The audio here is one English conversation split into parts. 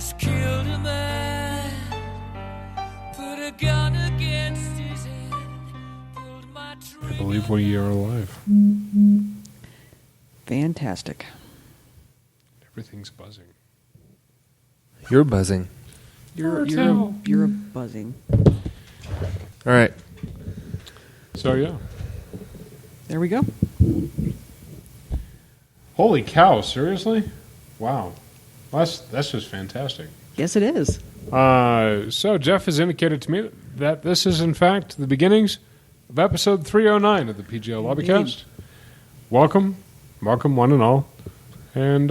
just killed a man, put a gun against his head, pulled my trigger. I believe we are alive. Fantastic. Everything's buzzing. You're buzzing. You're a buzzing. All right. So, yeah. There we go. Holy cow, seriously? Wow. That's just fantastic. Yes, it is. So Jeff has indicated to me that this is, in fact, the beginnings of episode 309 of the PGL Lobbycast. Welcome, one and all. And,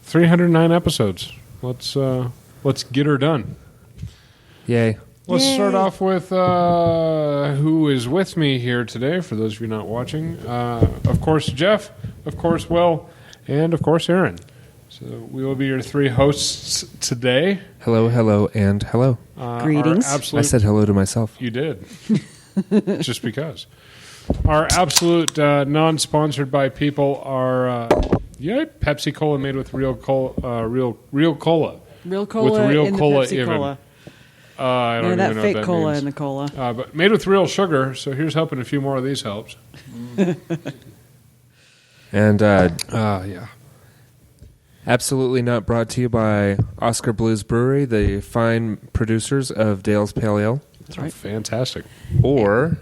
309 episodes. Let's get her done. Yay. Let's Yay. start off with who is with me here today, for those of you not watching. Of course, Jeff, of course, Will, and of course, Aaron. So we will be your three hosts today. Hello, hello, and hello. Greetings. I said hello to myself. You did. Just because. Our absolute non-sponsored by people are Pepsi Cola made with real cola. Real cola With real in the cola Pepsi even. Cola. I don't None of even that know fake what that cola means. in the cola. But made with real sugar, so here's hoping a few more of these helps. And Yeah. absolutely not brought to you by Oscar Blues Brewery, the fine producers of Dale's Pale Ale, That's right. Fantastic. or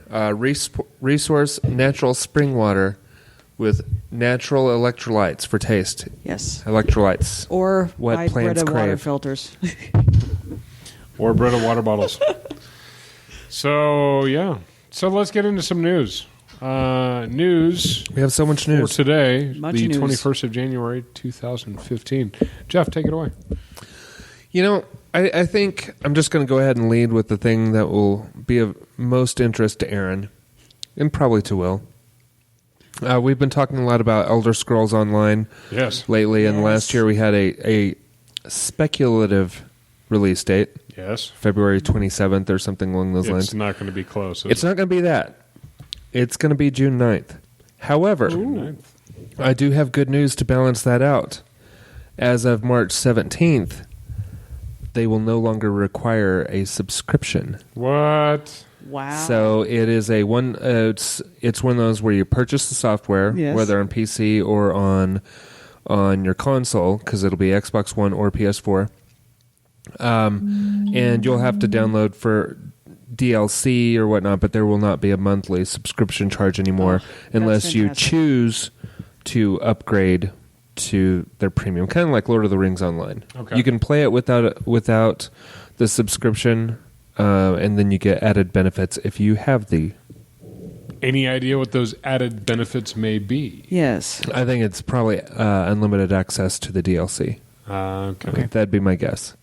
Resource Natural Spring Water with natural electrolytes for taste. Yes. Electrolytes. Or What buy plants Brita water crave. filters. Or Brita water bottles. So, yeah. So let's get into some news. News We have so much for news. today, Much the news. 21st of January, 2015. Jeff, take it away. You know, I think I'm just going to go ahead and lead with the thing that will be of most interest to Aaron, and probably to Will. We've been talking a lot about Elder Scrolls Online Yes. lately, and Yes. last year we had a speculative release date, Yes. February 27th or something along those It's lines. not going to be close. It's not going to be that. It's going to be June 9th. However, I do have good news to balance that out. As of March 17th, they will no longer require a subscription. What? Wow. So it is it's one of those where you purchase the software, Yes. whether on PC or on your console, because it'll be Xbox One or PS4. And you'll have to download for DLC or whatnot, but there will not be a monthly subscription charge anymore unless you fantastic. choose to upgrade to their premium, kind of like Lord of the Rings Online. Okay. You can play it without the subscription, and then you get added benefits if you have the. Any idea what those added benefits may be? Yes. I think it's probably unlimited access to the DLC. Okay. That'd be my guess.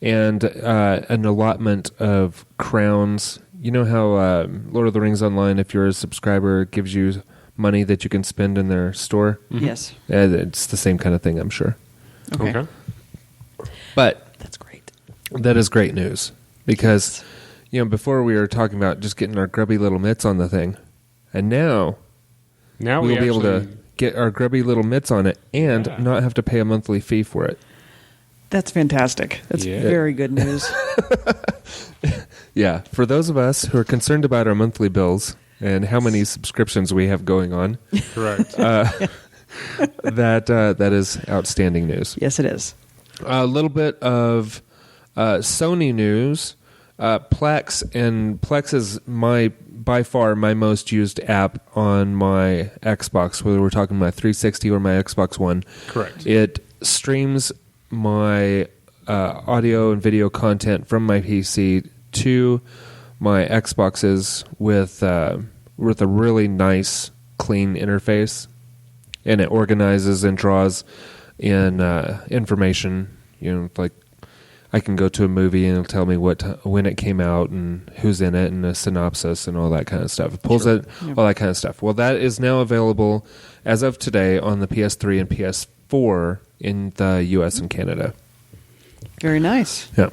And an allotment of crowns. You know how Lord of the Rings Online, if you're a subscriber, gives you money that you can spend in their store? Yes. It's the same kind of thing, I'm sure. Okay. But That's great. that is great news. Because, before we were talking about just getting our grubby little mitts on the thing. And now Now we'll we be able to actually- get our grubby little mitts on it and Yeah. not have to pay a monthly fee for it. That's fantastic. That's Yeah. very good news. Yeah, for those of us who are concerned about our monthly bills and how many subscriptions we have going on, Correct. that is outstanding news. Yes, it is. A little bit of Sony news. Plex is by far my most used app on my Xbox, whether we're talking my 360 or my Xbox One. Correct. It streams my audio and video content from my PC to my Xboxes with a really nice, clean interface, and it organizes and draws in information. Like I can go to a movie and it'll tell me when it came out and who's in it and a synopsis and all that kind of stuff. It pulls all that kind of stuff. Well, that is now available as of today on the PS3 and PS4 in the U.S. and Canada. Very nice. Yeah.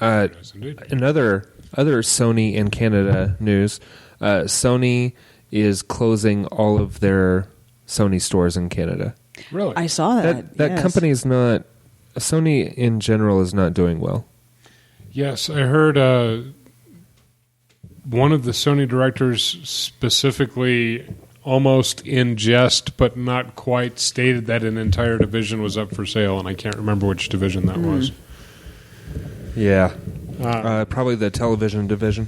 Yes, indeed. Another Sony and Canada news. Sony is closing all of their Sony stores in Canada. Really? I saw that. That yes. company is not Sony in general is not doing well. Yes, I heard one of the Sony directors specifically, almost in jest but not quite, stated that an entire division was up for sale, and I can't remember which division that was. Yeah. Probably the television division.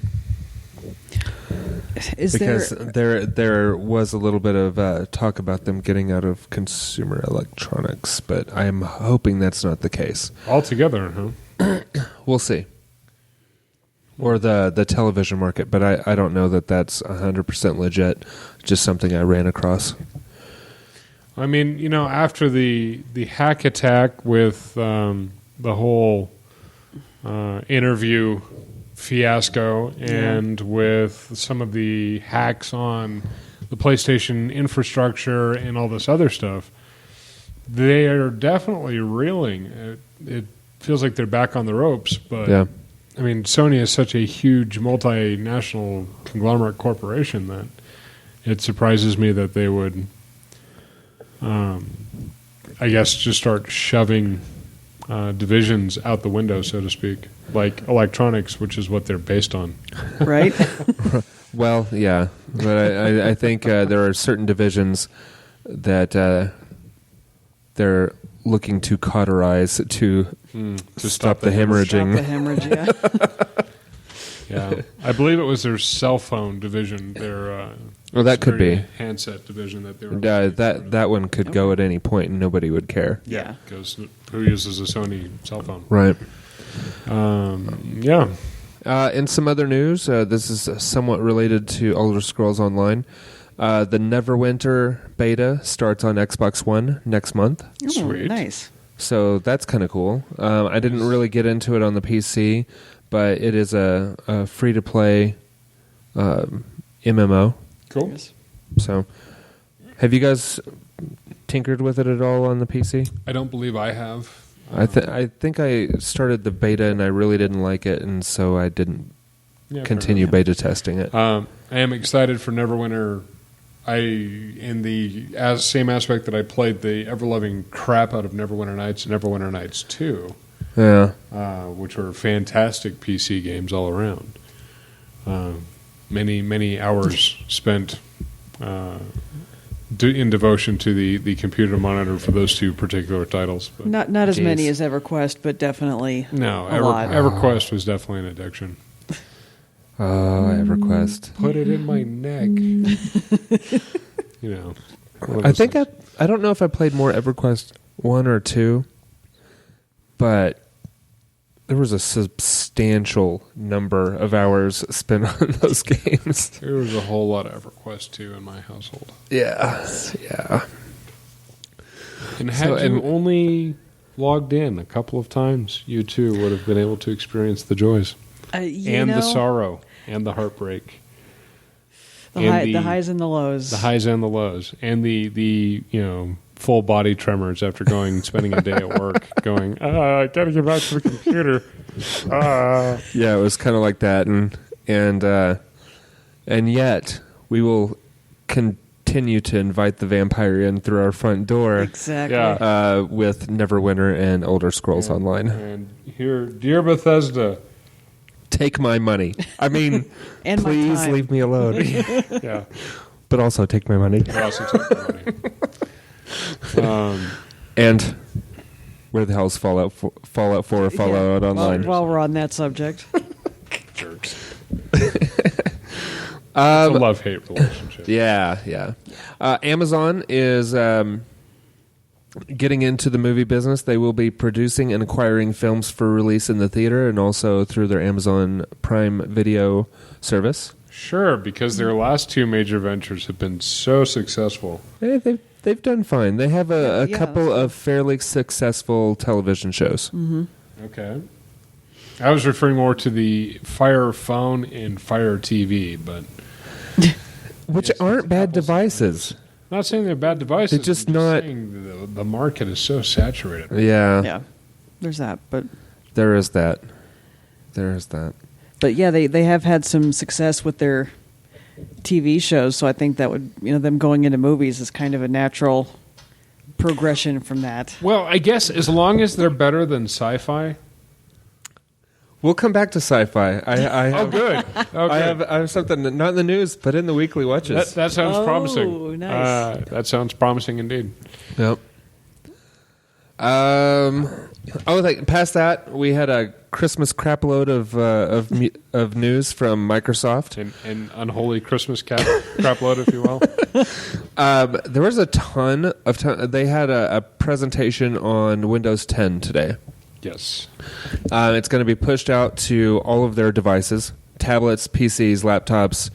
Because there was a little bit of talk about them getting out of consumer electronics, but I am hoping that's not the case. Altogether, huh? We'll see. Or the television market, but I don't know that that's 100% legit. Just something I ran across. I mean, after the hack attack with the whole interview fiasco and with some of the hacks on the PlayStation infrastructure and all this other stuff, they are definitely reeling. It feels like they're back on the ropes, but yeah. I mean, Sony is such a huge multinational conglomerate corporation that it surprises me that they would, I guess, just start shoving divisions out the window, so to speak, like electronics, which is what they're based on. Right? Well, yeah, but I think there are certain divisions that they're looking to cauterize to stop the hemorrhaging. Stop the hemorrhage, yeah. Yeah, I believe it was their cell phone division. Their Well, that could be handset division that they were. that one could go at any point and nobody would care. Yeah. because who uses a Sony cell phone? Right. Yeah. In some other news, this is somewhat related to Elder Scrolls Online. The Neverwinter beta starts on Xbox One next month. Ooh, Sweet. Nice. So that's kind of cool. I didn't really get into it on the PC, but it is a free-to-play MMO. Cool. Yes. So have you guys tinkered with it at all on the PC? I don't believe I have. I think I started the beta and I really didn't like it, and so I didn't continue beta testing it. I am excited for Neverwinter. In the same aspect that I played the ever-loving crap out of Neverwinter Nights and Neverwinter Nights 2, Yeah. which were fantastic PC games all around. Many hours spent in devotion to the computer monitor for those two particular titles. But Not as Jeez. many as EverQuest, but definitely no, a lot. EverQuest was definitely an addiction. Oh, EverQuest. Put it in my neck. One of I those think things. I don't know if I played more EverQuest 1 or 2, but there was a substantial number of hours spent on those games. There was a whole lot of EverQuest 2 in my household. Yeah. And had you only logged in a couple of times, you too would have been able to experience the joys and the sorrow and the heartbreak. The highs and the lows. The highs and the lows. And the full body tremors after spending a day at work going, I gotta get back to the computer. Yeah, it was kind of like that, and yet we will continue to invite the vampire in through our front door. Exactly. Yeah. With Neverwinter and Elder Scrolls Online. And here, dear Bethesda, Take my money. I mean, And my please time. leave me alone. yeah, But also take my money. but also take the money. And where the hell is Fallout 4 or Fallout Yeah. Online? While we're on that subject. Jerks. It's a love-hate relationship. Yeah. Amazon is getting into the movie business. They will be producing and acquiring films for release in the theater and also through their Amazon Prime Video service. Sure, because their last two major ventures have been so successful. They've done fine. They have a Yeah. couple of fairly successful television shows. Okay. I was referring more to the Fire Phone and Fire TV, but Which Yes, aren't it's bad apples and devices. I'm not saying they're bad devices. They're just I'm not- saying the market is so saturated. Yeah, Yeah. There's that. But there is that. yeah, they have had some success with their TV shows, so I think that would them going into movies is kind of a natural progression from that. Well, I guess as long as they're better than sci-fi. We'll come back to sci-fi. I have, Good. Oh, I good. have something not in the news, but in the weekly watches. That sounds promising. Nice. That sounds promising indeed. Yep. Past that, we had a Christmas crapload of news from Microsoft. An unholy Christmas crap load, if you will. There was a ton. They had a presentation on Windows 10 today. Yes. It's going to be pushed out to all of their devices: tablets, PCs, laptops,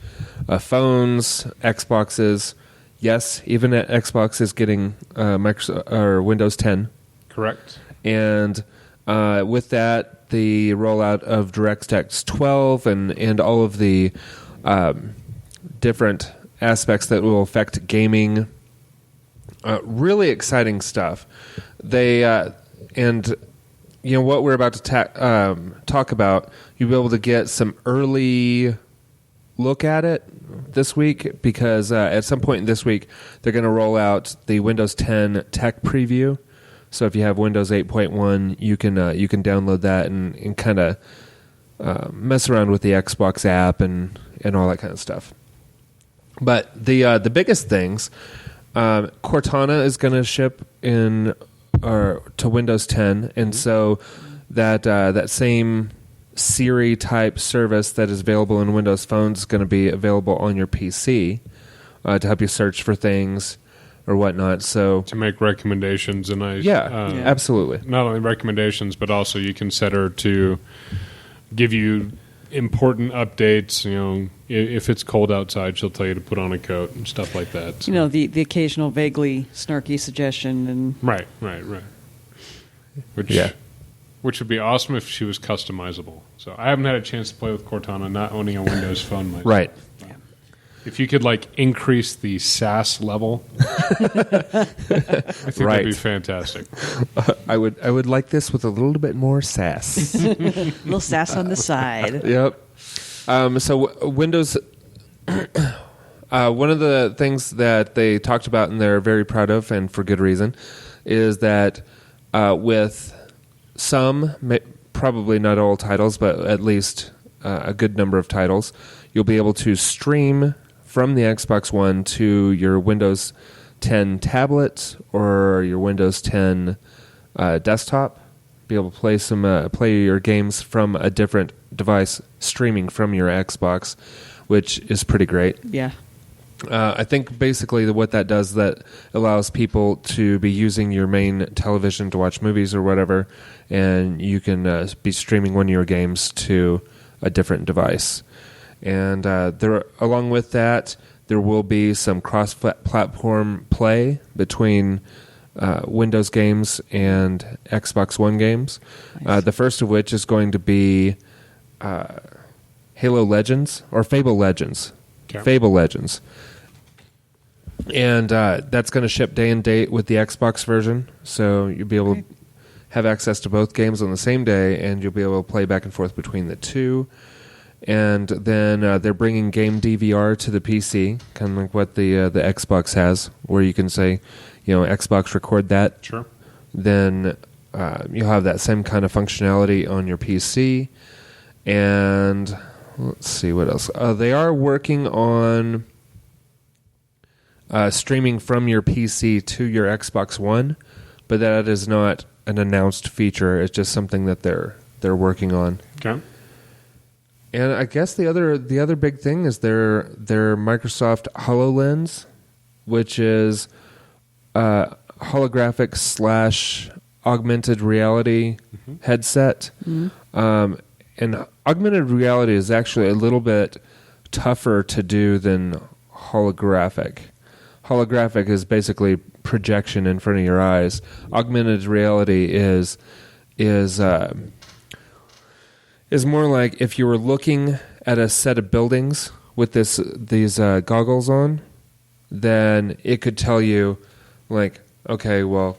phones, Xboxes. Yes, even Xbox is getting Microsoft or Windows 10. Correct. And with that, the rollout of DirectX 12 and all of the different aspects that will affect gaming. Really exciting stuff. They and what we're about to talk about, you'll be able to get some early look at it this week, because at some point this week they're going to roll out the Windows 10 tech preview. So if you have Windows 8.1, you can download that and kind of mess around with the Xbox app and all that kind of stuff. But the biggest things, Cortana is going to ship to Windows 10, and so that same Siri type service that is available in Windows phones is going to be available on your PC to help you search for things or whatnot. So To make recommendations, and absolutely. not only recommendations, but also you can set her to give you important updates. If it's cold outside, she'll tell you to put on a coat and stuff like that. So. The occasional vaguely snarky suggestion and Right. Which would be awesome if she was customizable. So I haven't had a chance to play with Cortana, not owning a Windows phone myself. Right. If you could increase the sass level, I think that'd be fantastic. I would like this with a little bit more sass. a little sass on the side. Yep. So Windows, one of the things that they talked about and they're very proud of, and for good reason, is that with some, probably not all titles, but at least a good number of titles, you'll be able to stream from the Xbox One to your Windows 10 tablet or your Windows 10 desktop. Be able to play your games from a different device, streaming from your Xbox, which is pretty great. Yeah. I think basically what that does, that allows people to be using your main television to watch movies or whatever, and you can be streaming one of your games to a different device. And along with that, there will be some cross-platform play between Windows games and Xbox One games. Nice. The first of which is going to be Halo Legends, or Fable Legends. Okay. Fable Legends. And that's going to ship day and date with the Xbox version, so you'll be able to have access to both games on the same day, and you'll be able to play back and forth between the two. And then they're bringing game DVR to the PC, kind of like what the Xbox has, where you can say, Xbox record that. Sure. Then you'll have that same kind of functionality on your PC. And let's see what else. They are working on streaming from your PC to your Xbox One, but that is not an announced feature. It's just something that they're working on. Okay. And I guess the other big thing is their Microsoft HoloLens, which is holographic / augmented reality headset. Mm-hmm. And augmented reality is actually a little bit tougher to do than holographic. Holographic is basically projection in front of your eyes. Augmented reality is more like if you were looking at a set of buildings with these goggles on, then it could tell you, okay, well,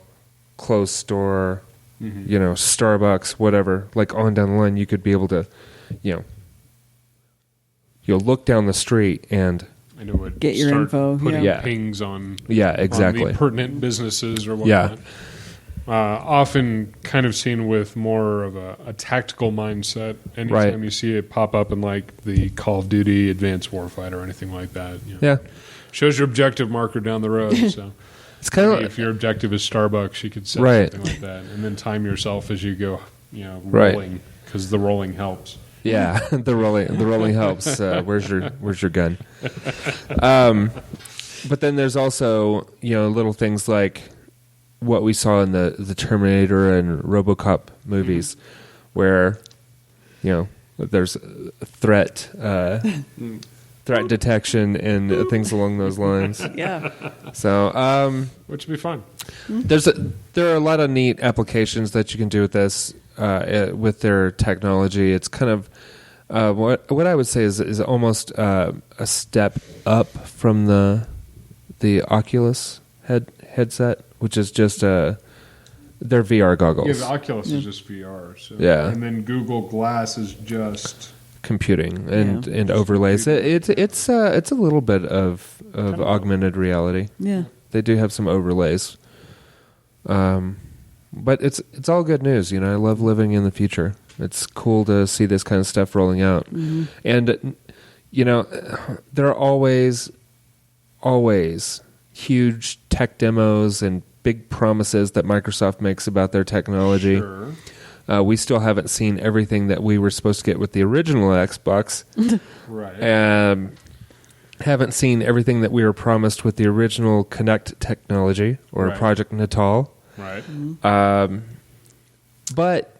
closed store, Starbucks, whatever. On down the line, you could be able to, you'll look down the street and and it would Get your start info, putting yeah. pings on Yeah, on exactly. the pertinent businesses or Yeah. whatnot. Often kind of seen with more of a tactical mindset. Anytime Right. you see it pop up in like the Call of Duty Advanced Warfighter or anything like that. You know. Yeah. Shows your objective marker down the road. So It's kind maybe of if your objective is Starbucks, you could set Right. something like that. And then time yourself as you go, Right. rolling, because the rolling helps. yeah. the rolling helps. Where's your gun? But then there's also little things like what we saw in the Terminator and RoboCop movies, where there's threat detection and things along those lines. Yeah. So Which would be fun. there are a lot of neat applications that you can do with this with their technology. It's kind of what I would say is almost a step up from the Oculus headset, which is just their VR goggles. Yeah, the Oculus is just VR. So. Yeah. And then Google Glass is just... Computing and overlays. It's a little bit of augmented reality. Yeah. They do have some overlays, but it's all good news. I love living in the future. It's cool to see this kind of stuff rolling out, and there are always huge tech demos and big promises that Microsoft makes about their technology. Sure. We still haven't seen everything that we were supposed to get with the original Xbox. Right. Haven't seen everything that we were promised with the original Kinect technology or Right. Project Natal. Right. But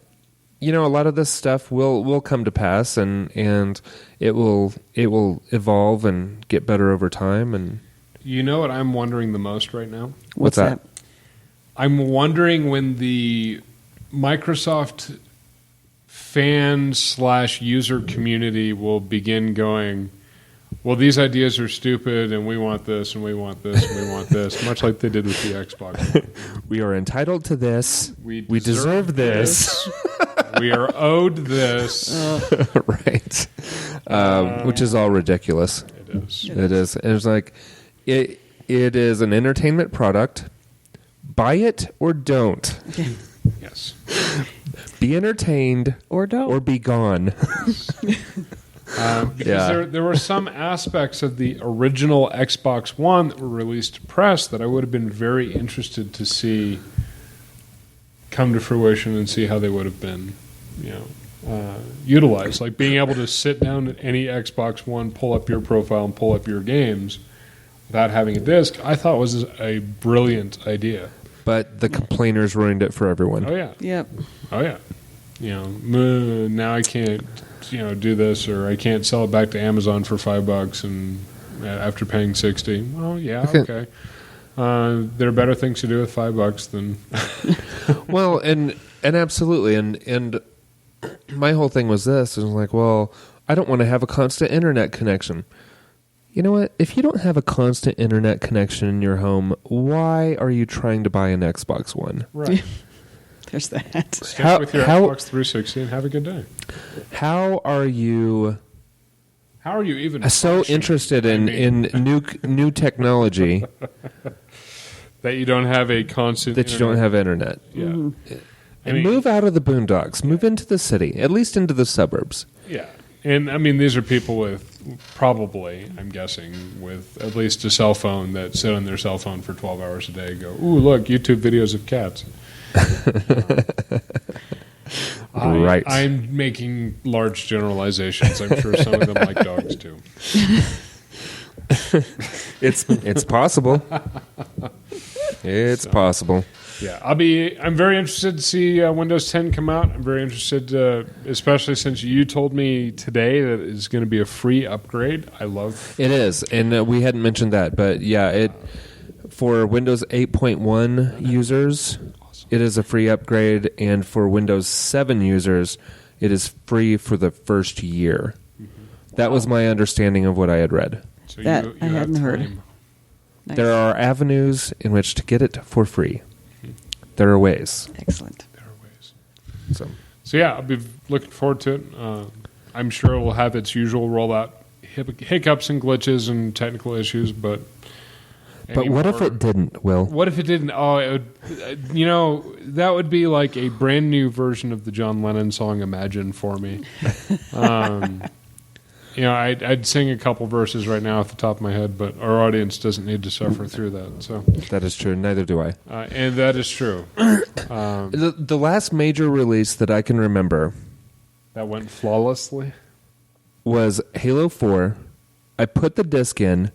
a lot of this stuff will come to pass, and it will evolve and get better over time. And You know what I'm wondering the most right now? What's that? I'm wondering when the Microsoft fan/user community will begin going, well, these ideas are stupid, and we want this, and we want this, and we want this, much like they did with the Xbox. We are entitled to this. We deserve this. We are owed this. Right. Which is all ridiculous. It is. It is. And it's like, it is an entertainment product. Buy it or don't. Yes. Be entertained Or don't. or be gone. Because there were some aspects of the original Xbox One that were released to press that I would have been very interested to see come to fruition and see how they would have been, utilized. Like being able to sit down at any Xbox One, pull up your profile, and pull up your games without having a disc, I thought was a brilliant idea. But the complainers ruined it for everyone. Oh yeah. Yep. Oh yeah. Now I can't, do this, or I can't sell it back to Amazon for $5 and after paying $60. Well, yeah, okay. There are better things to do with $5 than. Well, and absolutely, and my whole thing was this: is like, well, I don't want to have a constant internet connection. You know what? If you don't have a constant internet connection in your home, why are you trying to buy an Xbox One? Right. There's that. Stick with your Xbox 360 and have a good day. How are you How are you even so functioning? interested in new technology that you don't have a constant that you don't have internet? Yeah. And move out of the boondocks. Move into the city, at least into the suburbs. Yeah. And I mean, these are people with probably, I'm guessing, with at least a cell phone that sit on their cell phone for 12 hours a day and go, ooh, look, YouTube videos of cats. Right. I'm making large generalizations. I'm sure some of them like dogs too. It's possible. It's possible. Yeah, I'm very interested to see Windows 10 come out. I'm very interested, especially since you told me today that it's going to be a free upgrade. I love It is, and we hadn't mentioned that, but yeah, for Windows 8.1 users, it is a free upgrade, and for Windows 7 users, it is free for the first year. That was my understanding of what I had read. So That you I have hadn't heard. time. Nice. There are avenues in which to get it for free. There are ways. Excellent. There are ways. So So yeah, I'll be looking forward to it. I'm sure it will have its usual rollout hiccups and glitches and technical issues, but what if it didn't, Will? What if it didn't? Oh, it would, that would be like a brand new version of the John Lennon song "Imagine" for me. I'd sing a couple verses right now off the top of my head, but our audience doesn't need to suffer through that. So that is true. Neither do I. And that is true. The last major release that I can remember that went flawlessly was Halo 4. I put the disc in.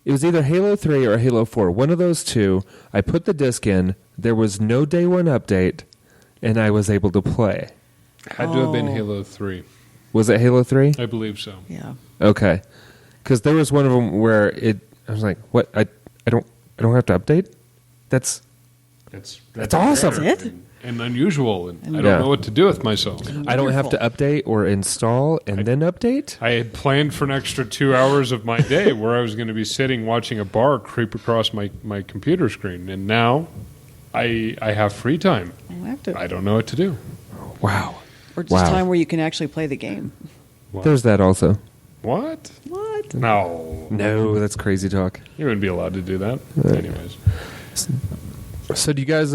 It was either Halo 3 or Halo 4. One of those two. I put the disc in. There was no day one update, and I was able to play. Had to have been Halo 3. Was it Halo 3? I believe so. Yeah. Okay. Because there was one of them where I was like, what? I don't have to update? That's awesome. That's it? And unusual, and I don't know what to do with myself. I don't have to update or install and then update? I had planned for an extra 2 hours of my day where I was going to be sitting watching a bar creep across my computer screen, and now I have free time. I don't know what to do. Wow. Or just time where you can actually play the game. What? There's that also. What? What? No, that's crazy talk. You wouldn't be allowed to do that. Anyways. So do you guys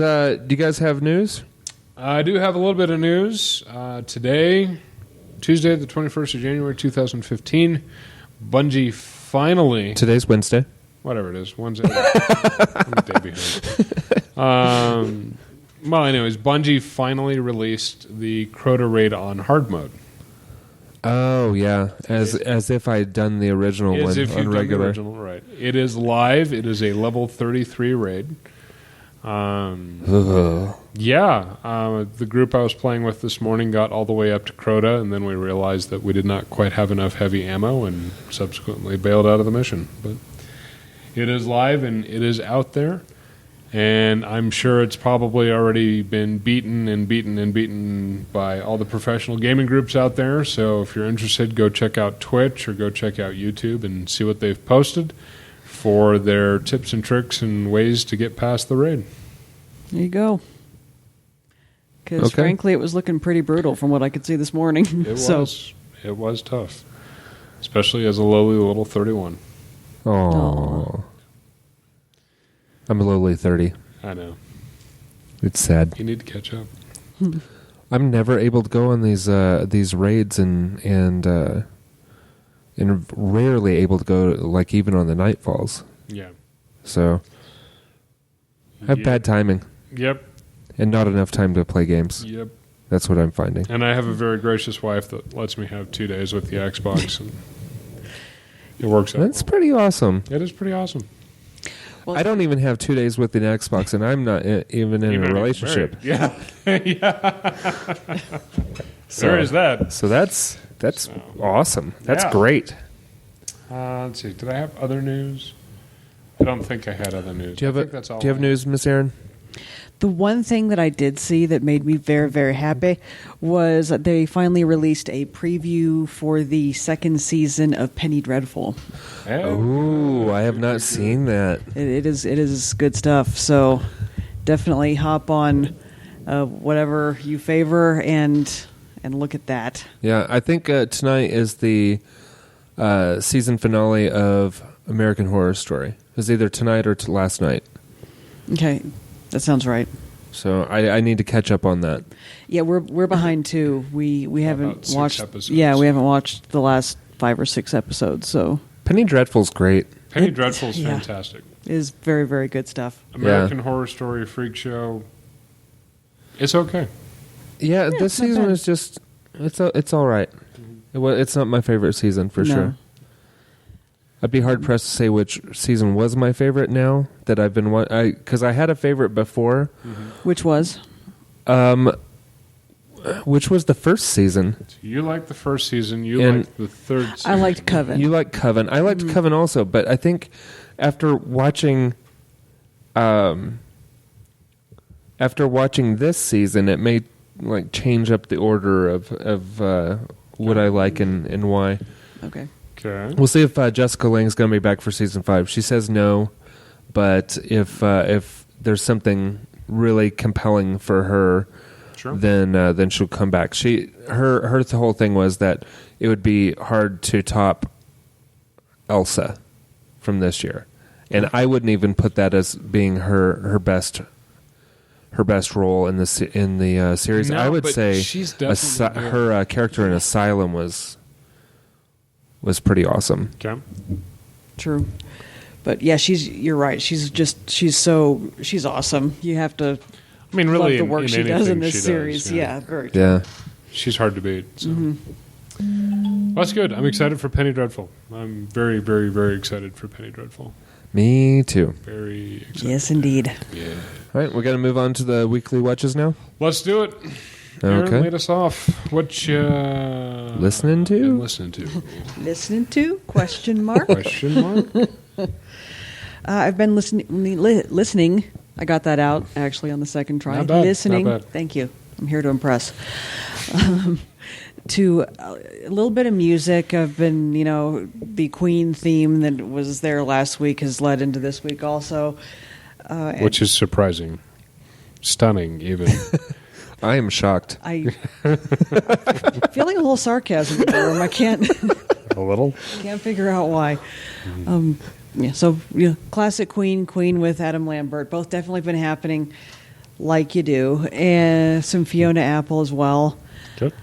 have news? I do have a little bit of news. Today, Tuesday, the 21st of January, 2015, Bungie finally... Today's Wednesday. Whatever it is. Wednesday. I'm a day behind. Well, anyways, Bungie finally released the Crota raid on hard mode. Oh, yeah. As if I'd done the original one on regular. Done the original, right. It is live. It is a level 33 raid. The group I was playing with this morning got all the way up to Crota, and then we realized that we did not quite have enough heavy ammo and subsequently bailed out of the mission. But it is live, and it is out there. And I'm sure it's probably already been beaten by all the professional gaming groups out there. So if you're interested, go check out Twitch or go check out YouTube and see what they've posted for their tips and tricks and ways to get past the raid. There you go. Because frankly, it was looking pretty brutal from what I could see this morning. It was tough, especially as a lowly little 31. Oh. I'm a lowly 30. I know. It's sad. You need to catch up. I'm never able to go on these raids and rarely able to go like even on the nightfalls. Yeah. So I have bad timing. Yep. And not enough time to play games. Yep. That's what I'm finding. And I have a very gracious wife that lets me have 2 days with the Xbox, and it works out. That's pretty awesome. It is pretty awesome. Well, I don't even have 2 days with the Xbox, and I'm not even in a relationship. Yeah. Yeah. There is that. So that's awesome. That's great. Let's see. Did I have other news? I don't think I had other news. Do you have news, Miss Erin? The one thing that I did see that made me very, very happy was that they finally released a preview for the second season of Penny Dreadful. Oh, I have not seen that. It is good stuff. So definitely hop on whatever you favor and look at that. Yeah, I think tonight is the season finale of American Horror Story. It was either tonight or last night. Okay. That sounds right. So I need to catch up on that. Yeah, we're behind too. We haven't watched. Episodes. Yeah, we haven't watched the last 5 or 6 episodes. So Penny Dreadful's great. Penny Dreadful's fantastic. It is very, very good stuff. American Horror Story, Freak Show. It's okay. Yeah, this season is just it's all right. It's not my favorite season for sure. I'd be hard pressed to say which season was my favorite now that I've been because I had a favorite before. Mm-hmm. Which was? Which was the first season. So you liked the first season. You liked the third season. I liked Coven. You liked Coven. I liked Coven also, but I think after watching this season, it may like change up the order of what I like and why. Okay. Okay. We'll see if Jessica Lange's going to be back for season 5. She says no, but if there's something really compelling for her, sure, then she'll come back. Her whole thing was that it would be hard to top Elsa from this year, and I wouldn't even put that as being her best role in the series. No, I would but say she's definitely good. her character in Asylum was pretty awesome. Okay. True. But yeah, you're right. She's awesome. You have to I mean, really, love the work in she does in anything this she series. does, Yeah, very true. Yeah. She's hard to beat. So. Well, that's good. I'm excited for Penny Dreadful. I'm very, very, very excited for Penny Dreadful. Me too. Very excited. Yes, indeed. Yeah. All right, we're going to move on to the weekly watches now. Let's do it. Aaron, Okay. lead us off. What you Listening to? been listening to? Listening to? Question mark. Question mark? I've been listening. I got that out actually on the second try. Not bad, Listening. not bad. Thank you. I'm here to impress. To a little bit of music. I've been, the Queen theme that was there last week has led into this week also. Which is surprising. Stunning, even. I am shocked. I feeling a little sarcasm in the room. I can't A little? figure out why. Classic Queen with Adam Lambert. Both definitely been happening like you do. And some Fiona Apple as well. Good.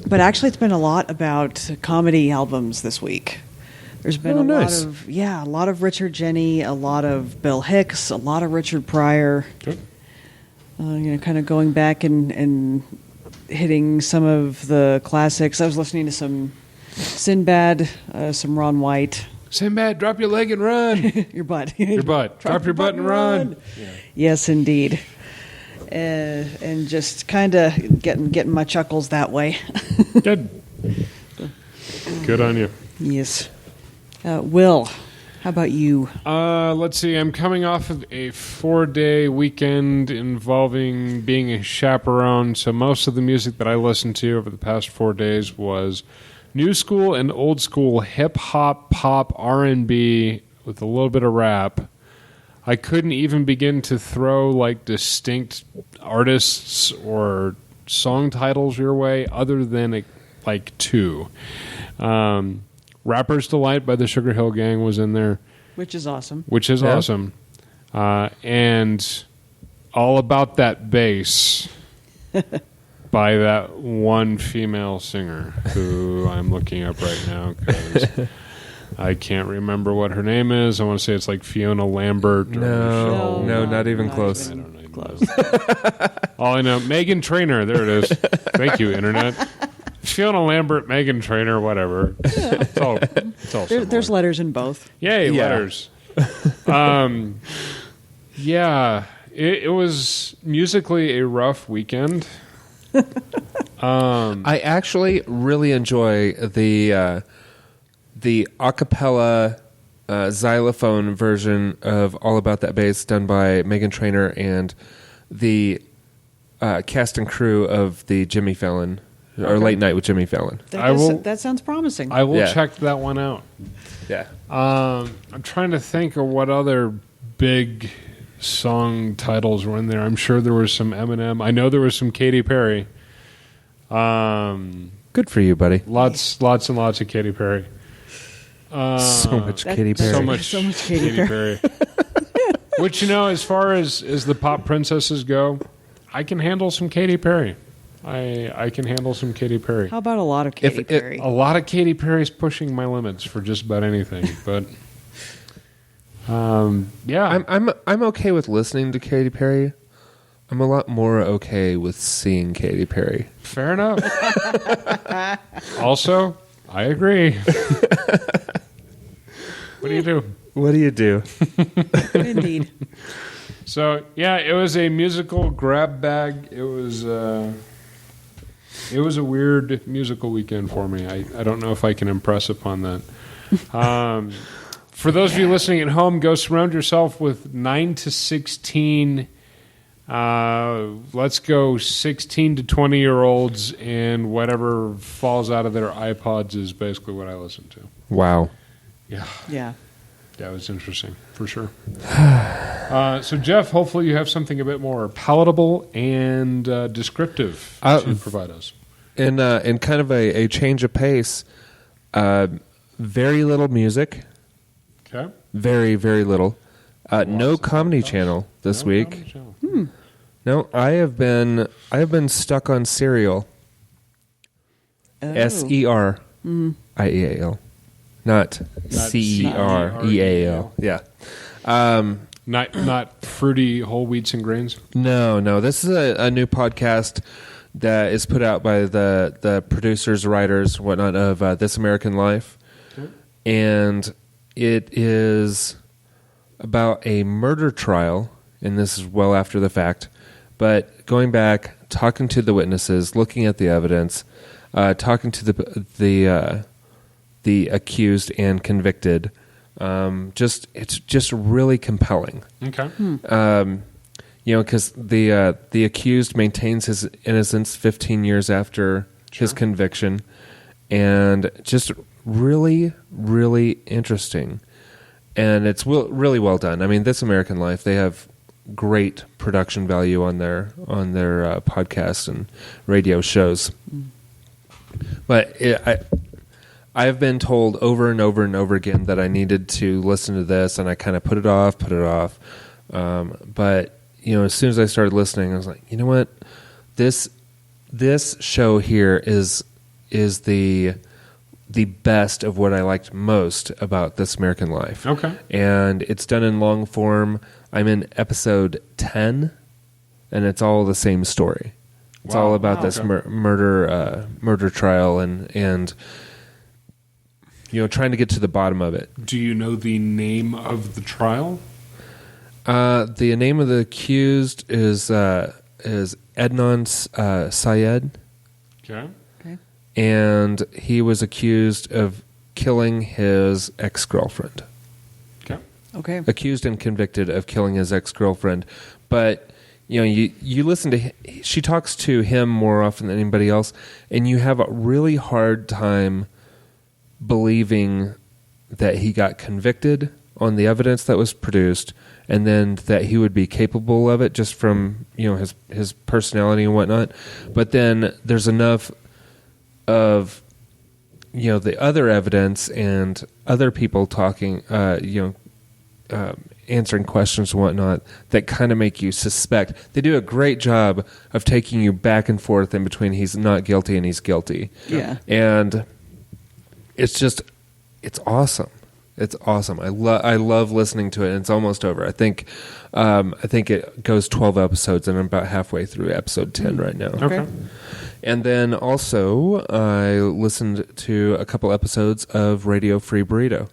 But actually it's been a lot about comedy albums this week. There's been nice. a lot of Richard Jeni, a lot of Bill Hicks, a lot of Richard Pryor. Good. Kind of going back and hitting some of the classics. I was listening to some Sinbad, some Ron White. Sinbad, drop your leg and run. Your butt. Your butt. Drop your butt and run. Yeah. Yes, indeed. And just kind of getting my chuckles that way. Good. Good on you. Yes. Will, how about you? Let's see. I'm coming off of a 4-day weekend involving being a chaperone. So most of the music that I listened to over the past 4 days was new school and old school hip hop, pop, R&B with a little bit of rap. I couldn't even begin to throw like distinct artists or song titles your way, other than like two. Rapper's Delight by the Sugar Hill Gang was in there. Which is awesome. Which is awesome. And All About That Bass by that one female singer who I'm looking up right now because I can't remember what her name is. I want to say it's like Fiona Lambert. Or No, not even close. I don't know. Close. All I know, Megan Trainor. There it is. Thank you, Internet. Fiona Lambert, Megan Trainor, whatever. It's all There's similar. letters in both. Yay, Yeah. letters. It was musically a rough weekend. I actually really enjoy the a cappella xylophone version of All About That Bass done by Megan Trainor and the cast and crew of the Jimmy Fallon or Late Night with Jimmy Fallon. That sounds promising. I will Yeah. check that one out. Yeah. I'm trying to think of what other big song titles were in there. I'm sure there was some Eminem. I know there was some Katy Perry. Good for you, buddy. Lots and lots of Katy Perry. So much Katy Perry. So much Katy Perry. Which, as far as the pop princesses go, I can handle some Katy Perry. I can handle some Katy Perry. How about a lot of Katy Perry? A lot of Katy Perry's pushing my limits for just about anything, but yeah. I'm okay with listening to Katy Perry. I'm a lot more okay with seeing Katy Perry. Fair enough. Also, I agree. What do you do? What do you do? Indeed. So, yeah, it was a musical grab bag. It was a weird musical weekend for me. I don't know if I can impress upon that. For those of you listening at home, go surround yourself with 9 to 16. Let's go 16 to 20-year-olds, and whatever falls out of their iPods is basically what I listen to. Wow. Yeah. That was interesting, for sure. So, Jeff, hopefully you have something a bit more palatable and descriptive to provide us. In kind of a change of pace, very little music. Okay. Very, very little. No Comedy Channel this No week. Comedy Channel. No, I have been stuck on Serial. Oh. Serial, not Not Cereal. Yeah. Not fruity whole wheats and grains. No. This is a new podcast that is put out by the producers, writers, whatnot of This American Life, and it is about a murder trial, and this is well after the fact, but going back, talking to the witnesses, looking at the evidence, talking to the accused and convicted. It's just really compelling. Okay. Because the accused maintains his innocence 15 years after his conviction, and just really, really interesting. And it's really well done. I mean, This American Life, they have great production value on their podcasts and radio shows. But I've been told over and over and over again that I needed to listen to this, and I kind of put it off. But as soon as I started listening, I was like, you know what, this show here is the best of what I liked most about This American Life. Okay. And it's done in long form. I'm in episode 10, and it's all the same story. It's all about this murder trial and trying to get to the bottom of it. Do you know the name of the trial? The name of the accused is Adnan Syed. Okay. And he was accused of killing his ex-girlfriend. Okay. Accused and convicted of killing his ex-girlfriend. But, you listen to she talks to him more often than anybody else, and you have a really hard time believing that he got convicted on the evidence that was produced, and then that he would be capable of it just from, his personality and whatnot. But then there's enough of the other evidence and other people talking, answering questions and whatnot that kind of make you suspect. They do a great job of taking you back and forth in between he's not guilty and he's guilty. Yeah. And it's awesome. It's awesome. I love listening to it, and it's almost over. I think it goes 12 episodes, and I'm about halfway through episode 10 right now. Okay. And then also, I listened to a couple episodes of Radio Free Burrito,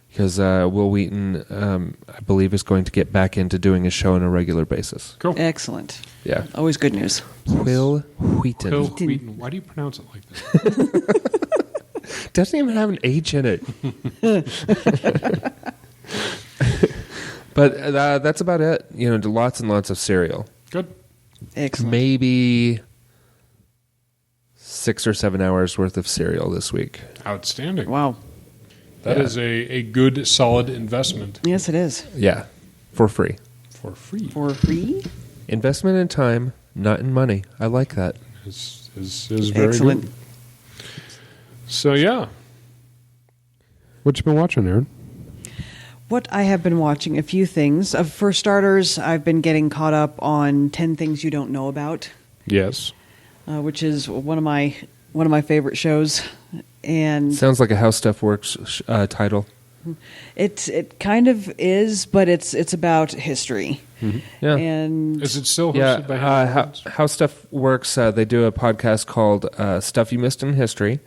because Will Wheaton, I believe, is going to get back into doing a show on a regular basis. Cool. Excellent. Yeah. Always good news. Will Wheaton. Will Wheaton. Why do you pronounce it like that? Doesn't even have an H in it. But that's about it. Lots and lots of cereal. Good. Excellent. Maybe 6 or 7 hours worth of cereal this week. Outstanding. Wow. That is a good, solid investment. Yes, it is. Yeah, for free. For free. For free? Investment in time, not in money. I like that. Is very Excellent. good. So, yeah. What you been watching, Aaron? What I have been watching, a few things. For starters, I've been getting caught up on 10 Things You Don't Know About, Yes. which is one of my favorite shows. And Sounds like a How Stuff Works title. it kind of is, but it's about history. Yeah. And Is it still hosted by How Stuff Works, they do a podcast called Stuff You Missed in History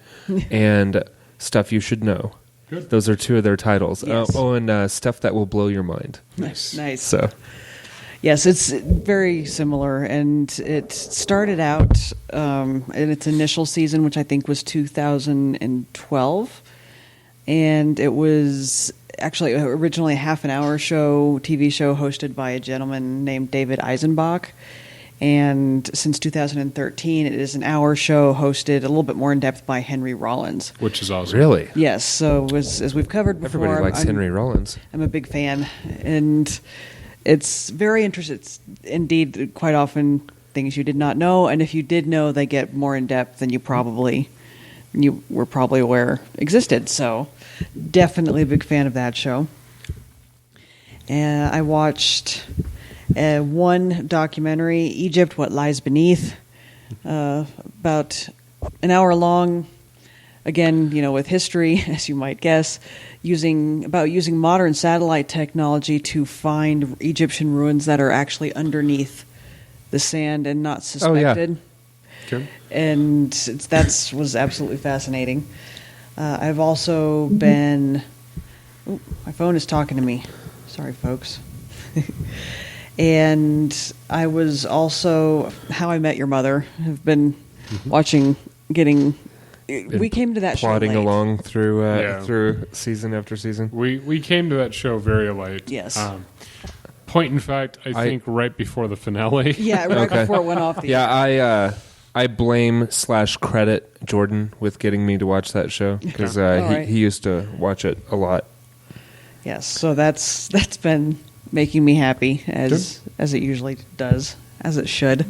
and Stuff You Should Know. Good. Those are two of their titles. Yes. And Stuff That Will Blow Your Mind. Nice. So, yes, it's very similar, and it started out in its initial season, which I think was 2012, and it was actually originally a half-an-hour TV show hosted by a gentleman named David Eisenbach, and since 2013, it is an hour show hosted a little bit more in depth by Henry Rollins. Which is awesome. really? Yes, so as we've covered before, Everybody likes Henry Rollins. I'm a big fan, and it's very interesting. It's indeed quite often things you did not know, and if you did know, they get more in depth than you were probably aware existed. So, definitely a big fan of that show. I watched one documentary, Egypt, What Lies Beneath, about an hour long. Again, with history, as you might guess, using modern satellite technology to find Egyptian ruins that are actually underneath the sand and not suspected. Okay. And that was absolutely fascinating. I've also been... Ooh, my phone is talking to me. Sorry, folks. And I was also How I Met Your Mother. I've been watching, we came to that show plodding late. along through season after season. We came to that show very late. Yes. Point in fact, I think right before the finale. Yeah, right before it went off the air. I blame / credit Jordan with getting me to watch that show because right. he used to watch it a lot. Yes, so that's been making me happy as it usually does, as it should.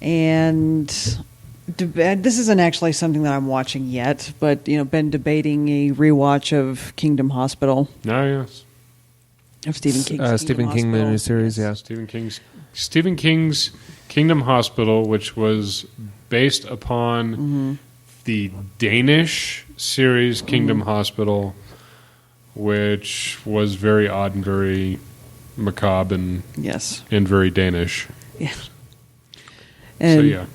And this isn't actually something that I'm watching yet, but been debating a rewatch of Kingdom Hospital. Yes. Of Stephen King's Stephen King miniseries, yeah. Stephen King's Kingdom Hospital, which was based upon the Danish series Kingdom Hospital, which was very odd and very macabre and very Danish. Yeah. And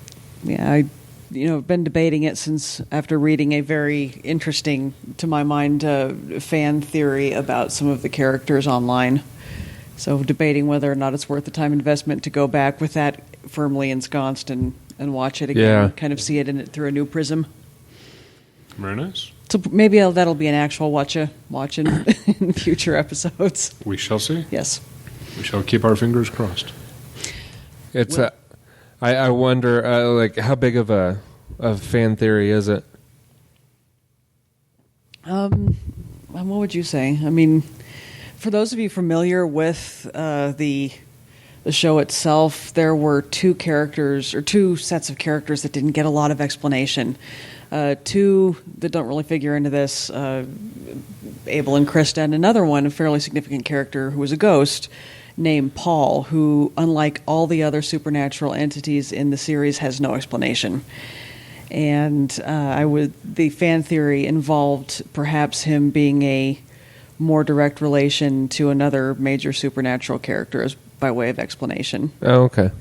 so I been debating it since after reading a very interesting, to my mind, fan theory about some of the characters online. So debating whether or not it's worth the time investment to go back with that firmly ensconced and watch it again, kind of see it through a new prism. Very nice. So maybe that'll be an actual watch in future episodes. We shall see. Yes. We shall keep our fingers crossed. It's I wonder, how big of a fan theory is it? What would you say? I mean, for those of you familiar with the show itself, there were two sets of characters that didn't get a lot of explanation. Two that don't really figure into this, Abel and Krista, and another one, a fairly significant character who was a ghost, named Paul, who, unlike all the other supernatural entities in the series, has no explanation. And the fan theory involved perhaps him being a more direct relation to another major supernatural character as by way of explanation. Oh, okay.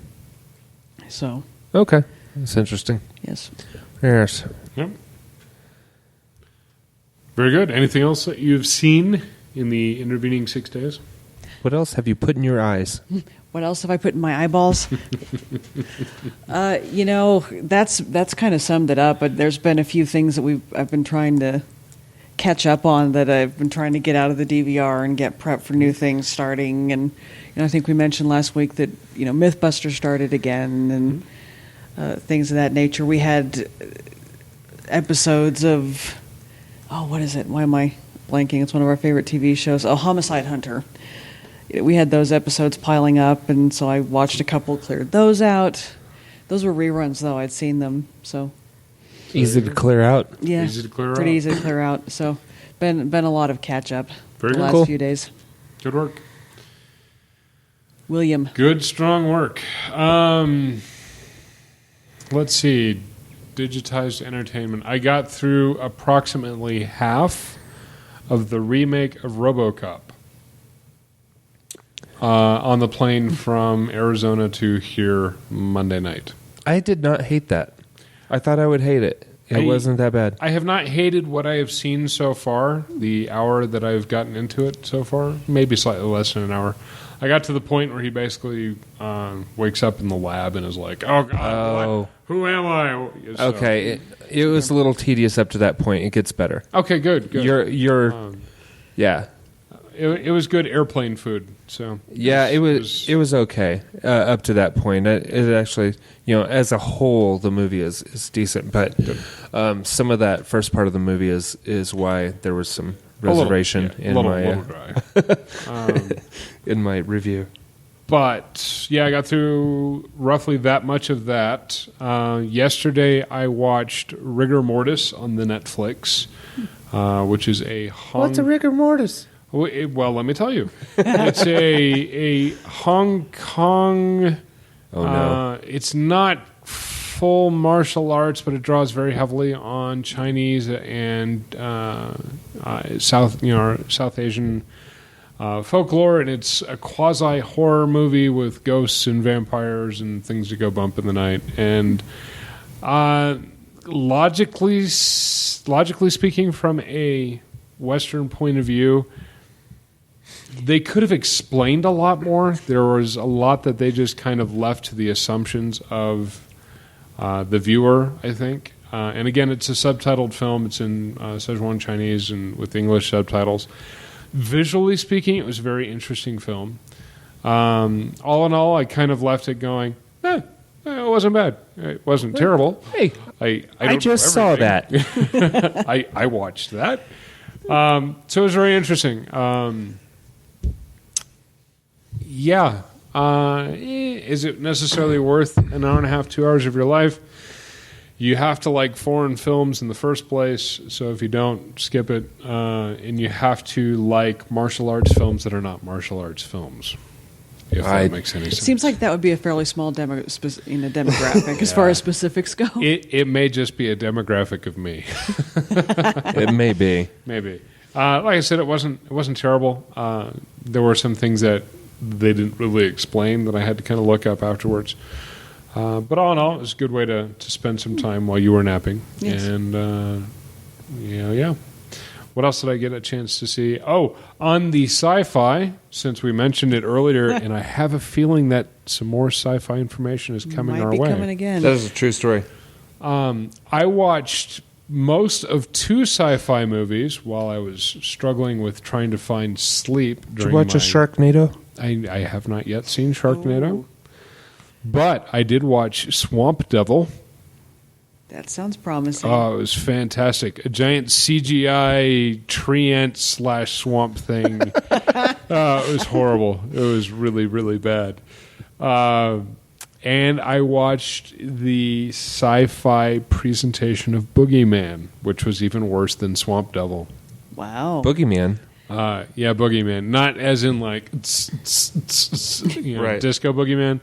So. Okay. That's interesting. Yes. Yes. Yep. Very good. Anything else that you've seen in the intervening 6 days? What else have you put in your eyes? What else have I put in my eyeballs? That's kind of summed it up. But there's been a few things that I've been trying to catch up on that I've been trying to get out of the DVR and get prepped for new things starting. And I think we mentioned last week that MythBusters started again and things of that nature. We had episodes of what is it? Why am I blanking? It's one of our favorite TV shows. Homicide Hunter. We had those episodes piling up, and so I watched a couple, cleared those out. Those were reruns, though. I'd seen them, so easy to clear out. Yeah, easy to clear pretty out. easy to clear out. So, been a lot of catch up Very the good. last Cool. few days. Good work. William, Good, strong work. Let's see. Digitized entertainment. I got through approximately half of the remake of RoboCop. On the plane from Arizona to here Monday night. I did not hate that. I thought I would hate it. It wasn't that bad. I have not hated what I have seen so far, the hour that I've gotten into it so far, maybe slightly less than an hour. I got to the point where he basically wakes up in the lab and is like, oh, God, what? Who am I? So, Okay, it was a little tedious up to that point. It gets better. Okay, good. Yeah. It was good airplane food. So Yeah, it was okay up to that point. It actually, as a whole, the movie is decent, but some of that first part of the movie is why there was some reservation in my review. But yeah, I got through roughly that much of that. Yesterday, I watched Rigor Mortis on the Netflix. which is a Hong... What's a rigor mortis? Well, let me tell you. It's a Hong Kong... Oh, no. It's not full martial arts, but it draws very heavily on Chinese and South Asian folklore, and it's a quasi-horror movie with ghosts and vampires and things to go bump in the night. And logically speaking, from a Western point of view, they could have explained a lot more. There was a lot that they just kind of left to the assumptions of the viewer, I think. And again, it's a subtitled film. It's in Szechuan Chinese and with English subtitles. Visually speaking, it was a very interesting film. All in all, I kind of left it going, it wasn't bad. It wasn't terrible. Hey, I just saw that. I watched that. So it was very interesting. Yeah. Is it necessarily worth an hour and a half, 2 hours of your life? You have to like foreign films in the first place, so if you don't, skip it. And you have to like martial arts films that are not martial arts films, if that makes any sense. Seems like that would be a fairly small demographic as far as specifics go. It may just be a demographic of me. It may be. Maybe. Like I said, it wasn't terrible. There were some things that they didn't really explain that I had to kind of look up afterwards. But all in all, it was a good way to spend some time while you were napping. Yes. And, yeah. What else did I get a chance to see? Oh, on the sci-fi, since we mentioned it earlier, and I have a feeling that some more sci-fi information is coming our way. Might be coming again. That is a true story. I watched most of 2 sci-fi movies while I was struggling with trying to find sleep. Did you watch a Sharknado? I have not yet seen Sharknado, but I did watch Swamp Devil. That sounds promising. Oh, it was fantastic. A giant CGI tree ant / swamp thing. It was horrible. It was really, really bad. And I watched the sci-fi presentation of Boogeyman, which was even worse than Swamp Devil. Wow. Boogeyman. Yeah, Boogeyman. Not as in like Right. disco Boogeyman.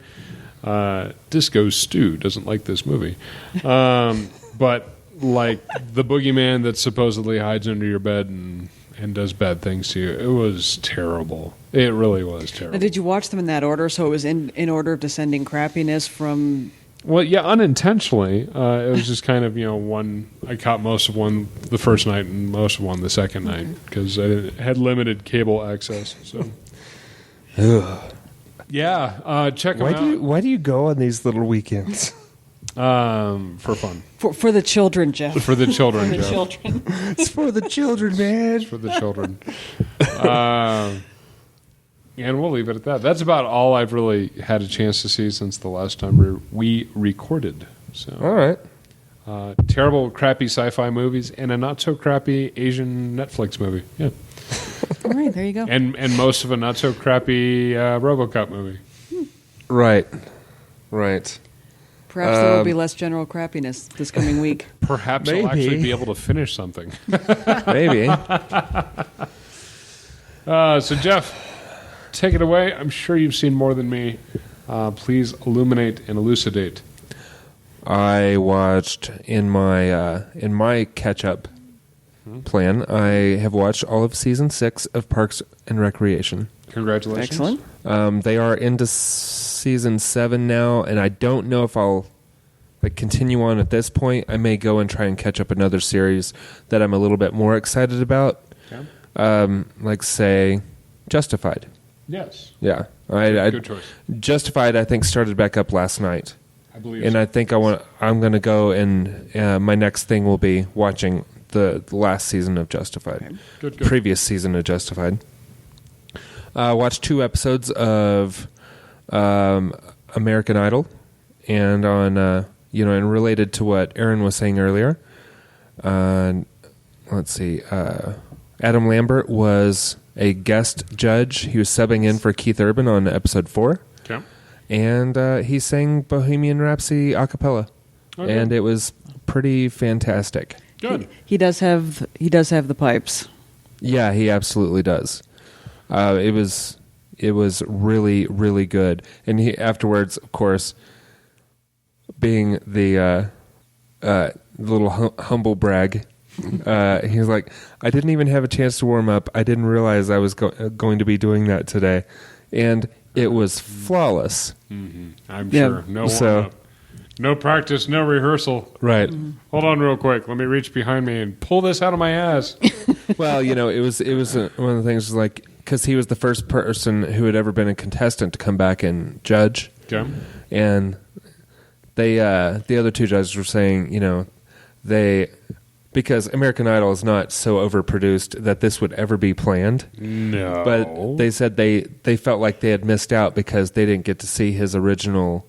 Disco Stew doesn't like this movie. But like the Boogeyman that supposedly hides under your bed and does bad things to you. It was terrible. It really was terrible. Now, did you watch them in that order? So it was in order of descending crappiness from... Well, yeah, unintentionally. It was just kind of, one. I caught most of one the first night and most of one the second night because I had limited cable access. So, yeah, check them out. Why do you go on these little weekends? For fun. For the children, Jeff. For the children, For the Jeff. children. It's for the children, man. For the children. And we'll leave it at that. That's about all I've really had a chance to see since the last time we recorded. So, All right. Terrible, crappy sci-fi movies and a not-so-crappy Asian Netflix movie. Yeah. All right, there you go. And most of a not-so-crappy RoboCop movie. Right. Perhaps there will be less general crappiness this coming week. Perhaps I'll actually be able to finish something. Maybe. So, Jeff, take it away. I'm sure you've seen more than me. Please illuminate and elucidate. I watched in my catch-up plan. I have watched all of season 6 of Parks and Recreation. Congratulations. Excellent. They are into season 7 now, and I don't know if I'll continue on at this point. I may go and try and catch up another series that I'm a little bit more excited about. Okay. Like say Justified. Yes. Yeah, Good choice. Justified. I think started back up last night, I believe and so. I think I'm going to go and my next thing will be watching the last season of Justified. Okay. Good. Previous season of Justified. Watched 2 episodes of American Idol, and on and related to what Aaron was saying earlier. Let's see. Adam Lambert was a guest judge. He was subbing in for Keith Urban on episode 4. Okay. And he sang Bohemian Rhapsody a cappella. Okay. And it was pretty fantastic. Good. He does have the pipes. Yeah, he absolutely does. It was really, really good. And he afterwards, of course, being the little humble brag, he was like, "I didn't even have a chance to warm up. I didn't realize I was going to be doing that today," and it was flawless. Mm-hmm. I'm Yeah. sure. No So- warm-up. No practice, no rehearsal. Right. Hold on real quick. Let me reach behind me and pull this out of my ass. Well, it was one of the things like because he was the first person who had ever been a contestant to come back and judge, Okay. and they the other two judges were saying, because American Idol is not so overproduced that this would ever be planned. No. But they said they felt like they had missed out because they didn't get to see his original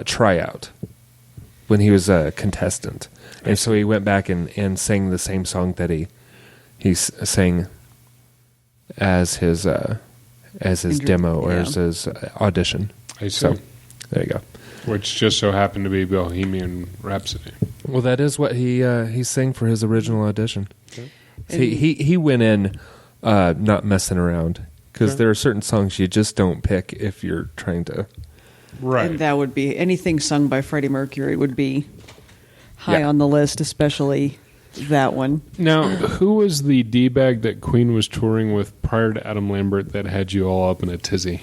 tryout when he was a contestant, and so he went back and sang the same song that he sang as his demo or Yeah. as his audition. I see. So there you go. Which just so happened to be Bohemian Rhapsody. Well, that is what he sang for his original audition. Okay. He went in not messing around because Okay. there are certain songs you just don't pick if you're trying to. Right. And that would be anything sung by Freddie Mercury would be high Yeah. on the list, especially that one. Now, who was the D-bag that Queen was touring with prior to Adam Lambert that had you all up in a tizzy?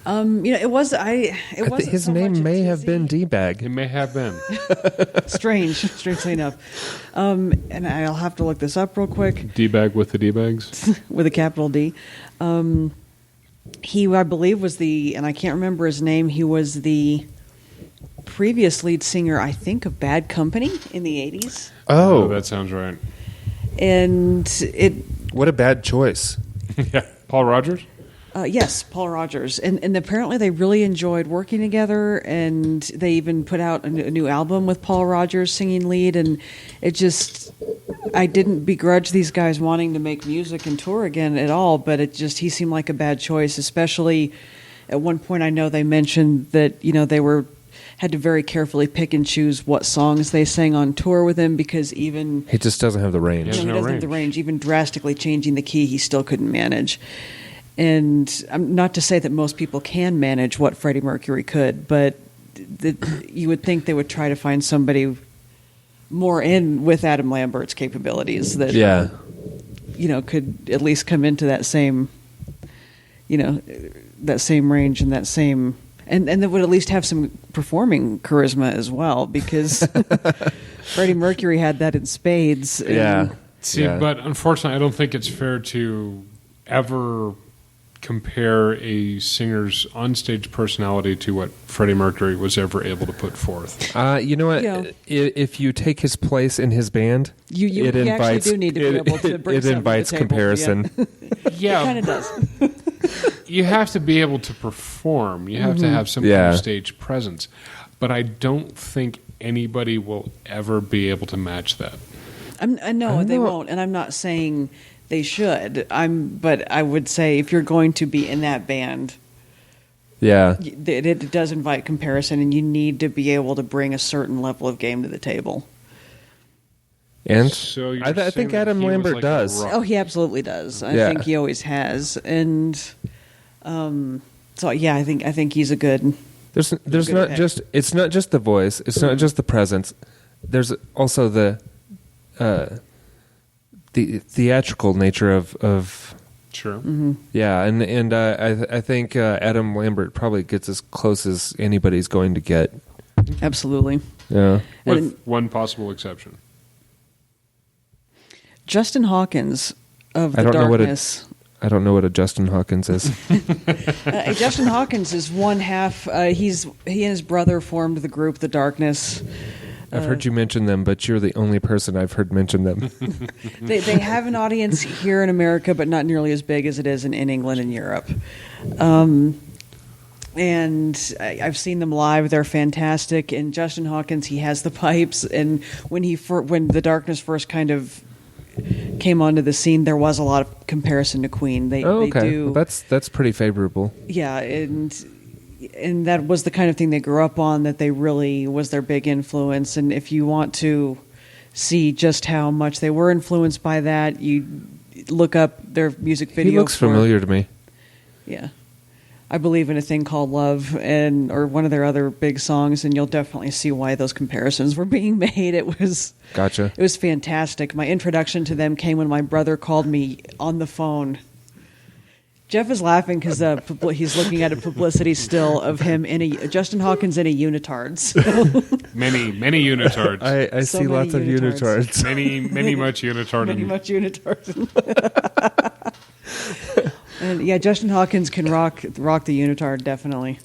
It was I think his name may have been It D-bag. may have been. strangely enough. And I'll have to look this up real quick D-bag with the D-bags? with a capital D. He, I believe, was and I can't remember his name. He was the previous lead singer, I think, of Bad Company in the 80s. Oh, that sounds right. And What a bad choice. Yeah. Paul Rogers? yes, Paul Rogers. And apparently they really enjoyed working together, and they even put out a new album with Paul Rogers singing lead, and I didn't begrudge these guys wanting to make music and tour again at all, but he seemed like a bad choice, especially at one point I know they mentioned that, they had to very carefully pick and choose what songs they sang on tour with him because even He just doesn't have the range. Yeah. he no doesn't have the range. range. Even drastically changing the key, he still couldn't manage. And not to say that most people can manage what Freddie Mercury could, but you would think they would try to find somebody more in with Adam Lambert's capabilities that Yeah. could at least come into that same that same range and that same and that would at least have some performing charisma as well because Freddie Mercury had that in spades. And Yeah. See, Yeah. but unfortunately, I don't think it's fair to ever compare a singer's onstage personality to what Freddie Mercury was ever able to put forth. You know what? Yeah. If you take his place in his band, You it actually invites do need to be able to bring it something to the invites table, comparison. Yeah, Kind of does. you have to be able to perform. You have to have some kind Yeah. of stage presence. But I don't think anybody will ever be able to match that. No, they won't, and I'm not saying they should. But I would say if you're going to be in that band, Yeah. it does invite comparison, and you need to be able to bring a certain level of game to the table. And So you're I saying think that Adam he was Lambert like a does. rock- Oh, he absolutely does. I Yeah. think he always has, and so yeah, I think he's a good. There's good not pick. just it's not just the voice, it's not just the presence. There's also the theatrical nature of Sure. yeah, and I think Adam Lambert probably gets as close as anybody's going to get. Absolutely. Yeah. With And one possible exception. Justin Hawkins of I The don't know what Darkness. I don't know what a Justin Hawkins is. Justin Hawkins is one half. He and his brother formed the group The Darkness. I've heard you mention them, but you're the only person I've heard mention them. They have an audience here in America, but not nearly as big as it is in England and Europe. And I've seen them live; they're fantastic. And Justin Hawkins, he has the pipes. And when The Darkness first kind of came onto the scene, there was a lot of comparison to Queen. They okay. do, Well, that's pretty favorable. yeah, and that was the kind of thing they grew up on. That they really was their big influence. And if you want to see just how much they were influenced by that. You look up their music video. He looks familiar to me. Yeah. I Believe in a Thing Called Love, or one of their other big songs, and you'll definitely see why those comparisons were being made. It was fantastic. My introduction to them came when my brother called me on the phone. Jeff is laughing because he's looking at a publicity still of him Justin Hawkins in a unitard. So. Many unitards. I So see many lots of unitards. many much unitard. Many much unitards. And yeah, Justin Hawkins can rock the unitard, definitely.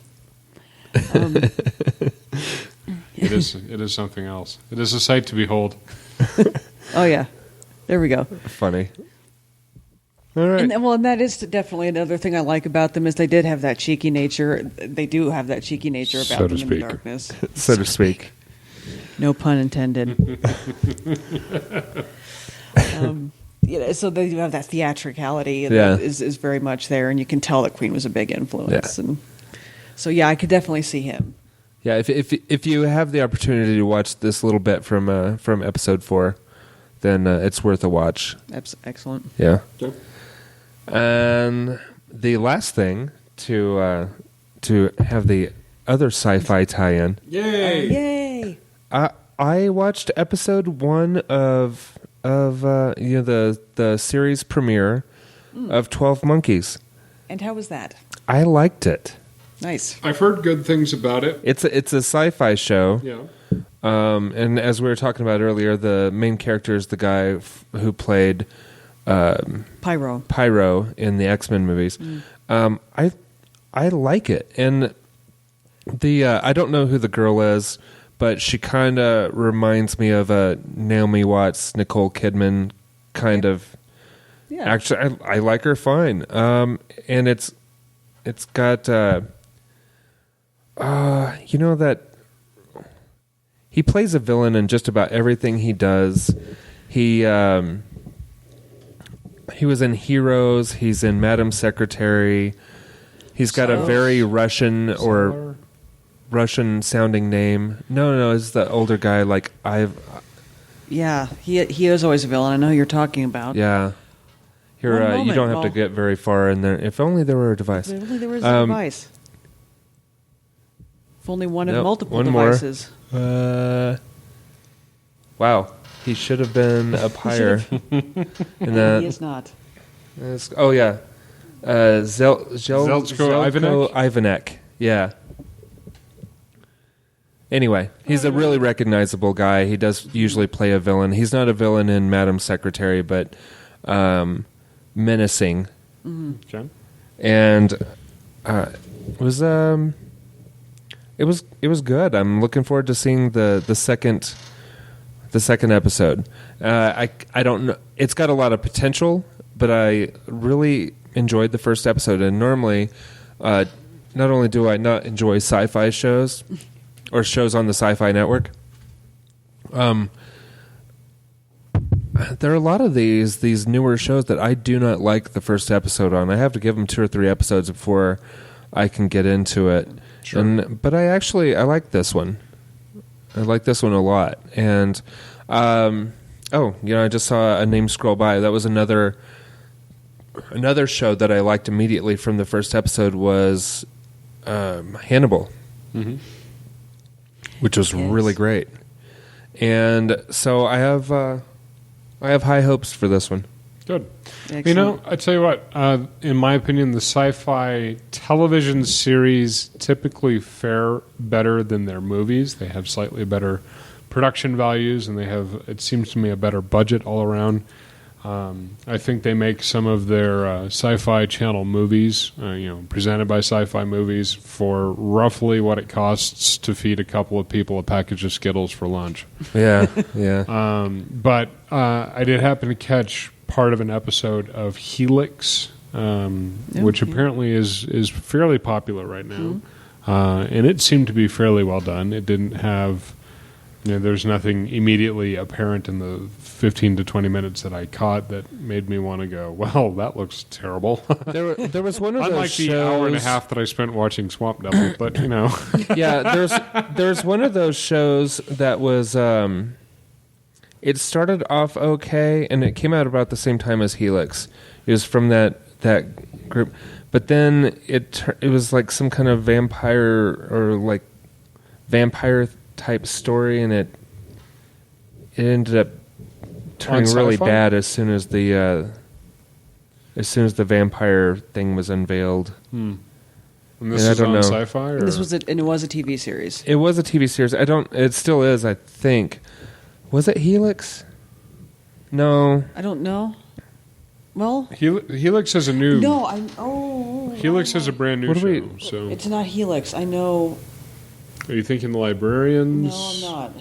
It is something else. It is a sight to behold. Oh yeah, there we go. Funny. All right. And that is definitely another thing I like about them is they did have that cheeky nature. They do have that cheeky nature about So to them in the speak. darkness. So to speak. No pun intended. So they do have that theatricality that is very much there, and you can tell that Queen was a big influence. Yeah. And so I could definitely see him. Yeah, if you have the opportunity to watch this little bit from episode 4, then it's worth a watch. Excellent. Yeah. Okay. And the last thing to have the other sci-fi tie-in. Yay! I watched episode 1 of the series premiere of 12 Monkeys. And how was that? I liked it. Nice. I've heard good things about it. It's a sci-fi show. Yeah. And as we were talking about earlier, the main character is the guy who played Pyro in the X-Men movies. I like it, and the I don't know who the girl is, but she kind of reminds me of a Naomi Watts, Nicole Kidman kind of. Yeah. Actually, I like her fine. And it's got that he plays a villain in just about everything he does. He was in Heroes. He's in Madam Secretary. He's got a very Russian or Russian-sounding name. No, it's the older guy. Yeah, he is always a villain. I know who you're talking about. Yeah. Here, you don't have to get very far in there. If only there were a device. If only there was a device. If only one of multiple devices. More. Wow. He should have been up higher. He is not. Oh, yeah. Zelko Ivanek. Yeah. Anyway, he's a really recognizable guy. He does usually play a villain. He's not a villain in Madam Secretary, but menacing. Mm-hmm. Okay. And it was good. I'm looking forward to seeing the second episode. I don't know. It's got a lot of potential, but I really enjoyed the first episode. And normally, not only do I not enjoy sci-fi shows or shows on the Sci-Fi Network, there are a lot of these newer shows that I do not like the first episode on. I have to give them 2 or 3 episodes before I can get into it. Sure. But I like this one. I like this one a lot. And I just saw a name scroll by. That was another show that I liked immediately from the first episode was Hannibal, which was really great. And so I have high hopes for this one. Good. Excellent. I tell you what, in my opinion, the sci-fi television series typically fare better than their movies. They have slightly better production values, and they have, it seems to me, a better budget all around. I think they make some of their Sci-Fi Channel movies, presented by Sci-Fi Movies, for roughly what it costs to feed a couple of people a package of Skittles for lunch. Yeah, yeah. But I did happen to catch part of an episode of Helix, which apparently is fairly popular right now. And it seemed to be fairly well done. It didn't have... there's nothing immediately apparent in the 15 to 20 minutes that I caught that made me want to go, well, that looks terrible. There was one of those Unlike shows... the hour and a half that I spent watching Swamp Devil, but, Yeah, there's one of those shows that was... It started off okay, and it came out about the same time as Helix. It was from that group, but then it was like some kind of vampire or like vampire type story, and it ended up turning really bad as soon as the vampire thing was unveiled. And this was on Sci-Fi? Or? This was and it was a TV series. It was a TV series. It still is, I think. Was it Helix? No. I don't know. Well, Helix has a new... No, Helix has a brand new show. So it's not Helix. I know... Are you thinking The Librarians? No, I'm not.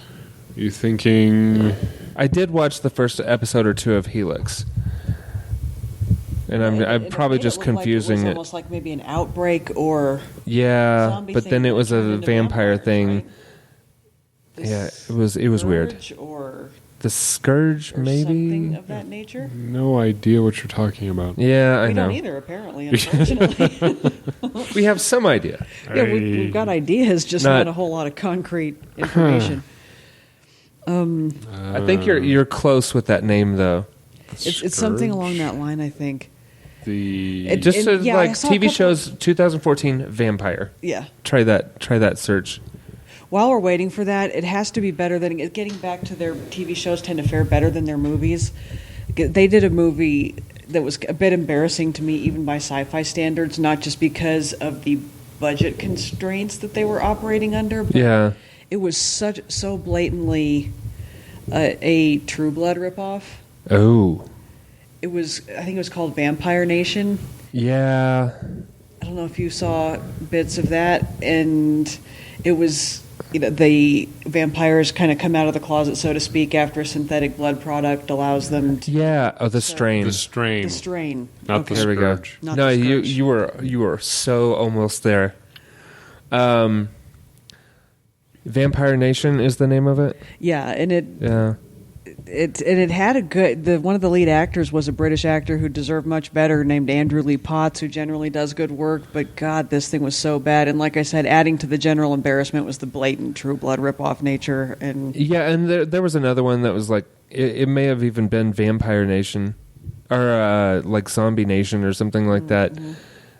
Are you thinking... I did watch the first episode or two of Helix. And I'm probably just confusing it. It. Was almost like maybe an outbreak or... Yeah, zombie but thing then it that was a turned into vampire vampires, thing. right? Yeah, it was weird. Or The Scourge, maybe? something of that nature. No idea what you're talking about. Yeah, I We know. don't either, apparently, unfortunately. We have some idea. Yeah, we've got ideas, just not a whole lot of concrete information. I think you're close with that name, though. It's something along that line, I think. Just yeah, like I saw a TV couple- shows, 2014 Vampire. Yeah. Try that search. While we're waiting for that, it has to be better than getting back to their TV shows tend to fare better than their movies. They did a movie that was a bit embarrassing to me, even by sci-fi standards, not just because of the budget constraints that they were operating under, but Yeah. it was so blatantly a True Blood ripoff. Oh. I think it was called Vampire Nation. Yeah. I don't know if you saw bits of that, and it was, the vampires kind of come out of the closet, so to speak, after a synthetic blood product allows them to... Yeah. Oh, the strain. The strain. The strain. Not the There we go. Scourge. Not No, the you Scourge. you were so almost there. Vampire Nation is the name of it. Yeah, and Yeah. it had a good... one of the lead actors was a British actor who deserved much better, named Andrew Lee Potts, who generally does good work, but God, this thing was so bad. And like I said, adding to the general embarrassment was the blatant True Blood ripoff nature. And Yeah, and there was another one that was like it may have even been Vampire Nation or like Zombie Nation or something like that.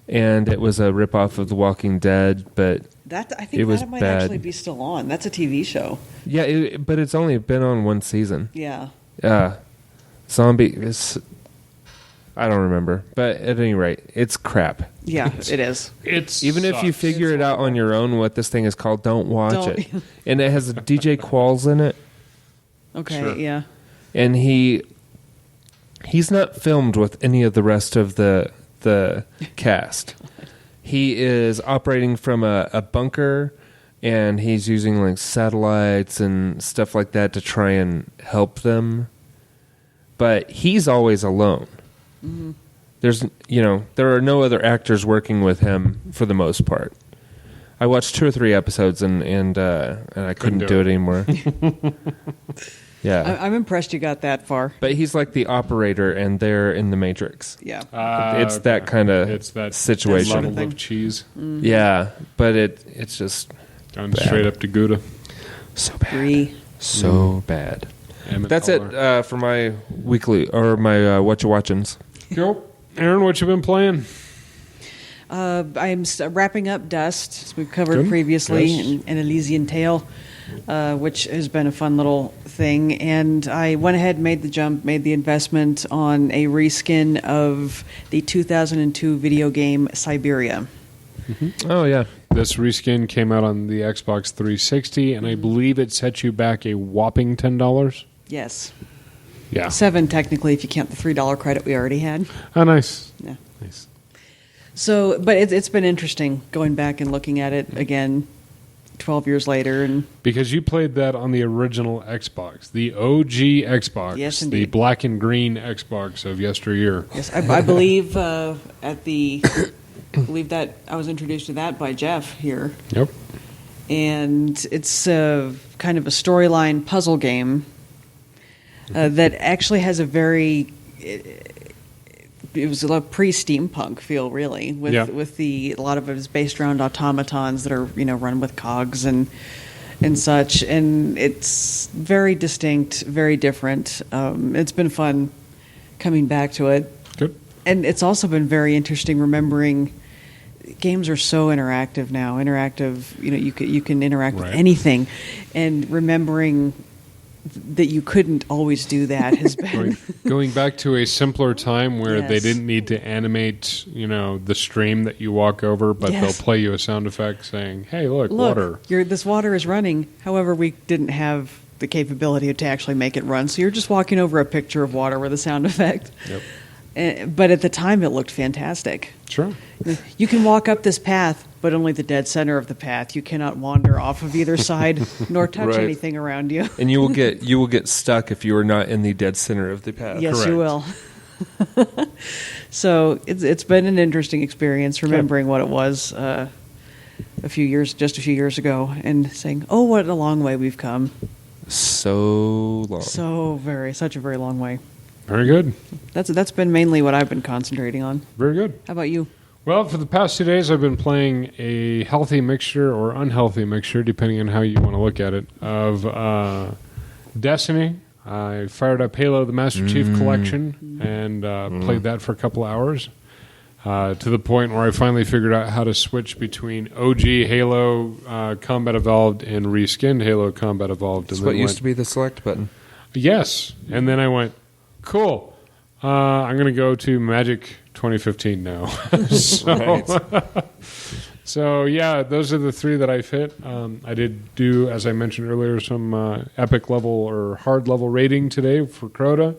And it was a ripoff of The Walking Dead, but that, I think it was that might bad. actually be still on. That's a TV show. Yeah, but it's only been on one season. Yeah. Zombie is... I don't remember. But at any rate, it's crap. Yeah, it is. Even if you figure it out on your own what this thing is called, don't watch it. And it has DJ Qualls in it. Okay, Sure. yeah. And he's not filmed with any of the rest of the cast. He is operating from a bunker, and he's using like satellites and stuff like that to try and help them. But he's always alone. Mm-hmm. There's, there are no other actors working with him for the most part. I watched 2 or 3 episodes and I couldn't do it anymore. Yeah. I'm impressed you got that far. But he's like the operator, and they're in the Matrix. Yeah. It's that kind of It's that situation. level of cheese. Yeah, but it's just Gone bad. straight up to Gouda. so bad. Brie. So bad. Emmett That's Holler. it for my weekly or my what you watchins. Cool. Aaron, what you been playing? I'm wrapping up Dust, as we've covered Good. previously, Yes. and Elysian Tale, which has been a fun little thing. And I went ahead and made the jump, made the investment on a reskin of the 2002 video game Siberia. Oh yeah, This reskin came out on the Xbox 360, and I believe it set you back a whopping $10. Yes. Yeah. $7 technically, if you count the $3 credit we already had. Oh, nice. Yeah. Nice. So, but it's been interesting going back and looking at it again 12 years later. And Because you played that on the original Xbox, the OG Xbox, Yes, the indeed. black and green Xbox of yesteryear. yes, I believe I believe that I was introduced to that by Jeff here. Yep. And it's kind of a storyline puzzle game that actually has a very... It was a pre-steampunk feel, really, with Yeah. a lot of it is based around automatons that are run with cogs, and and such, and it's very distinct, very different. It's been fun coming back to it. Good. And it's also been very interesting remembering games are so interactive now. Interactive, you can interact with Right. anything, and remembering that you couldn't always do that has been Going back to a simpler time where they Yes. didn't need to animate, the stream that you walk over, but Yes. they'll play you a sound effect saying, "Hey, look, look, water." this water is running. However, we didn't have the capability to actually make it run, so you're just walking over a picture of water with a sound effect. Yep. But at the time, it looked fantastic. Sure. You can walk up this path, but only the dead center of the path. You cannot wander off of either side nor touch Right. anything around you. And you will get stuck if you are not in the dead center of the path. Yes, you will. Correct. So it's been an interesting experience remembering what it was just a few years ago, and saying, "Oh, what a long way we've come! So long. Such a very long way." Very good. That's been mainly what I've been concentrating on. Very good. How about you? Well, for the past 2 days, I've been playing a healthy mixture or unhealthy mixture, depending on how you want to look at it, of Destiny. I fired up Halo: The Master Chief Collection and played that for a couple of hours, to the point where I finally figured out how to switch between OG Halo Combat Evolved and reskinned Halo Combat Evolved. It's what used to be the select button. Yes, and then I went, cool. I'm going to go to Magic 2015 now. So yeah, those are the three that I've hit. I did do, as I mentioned earlier, some epic level or hard level rating today for Crota.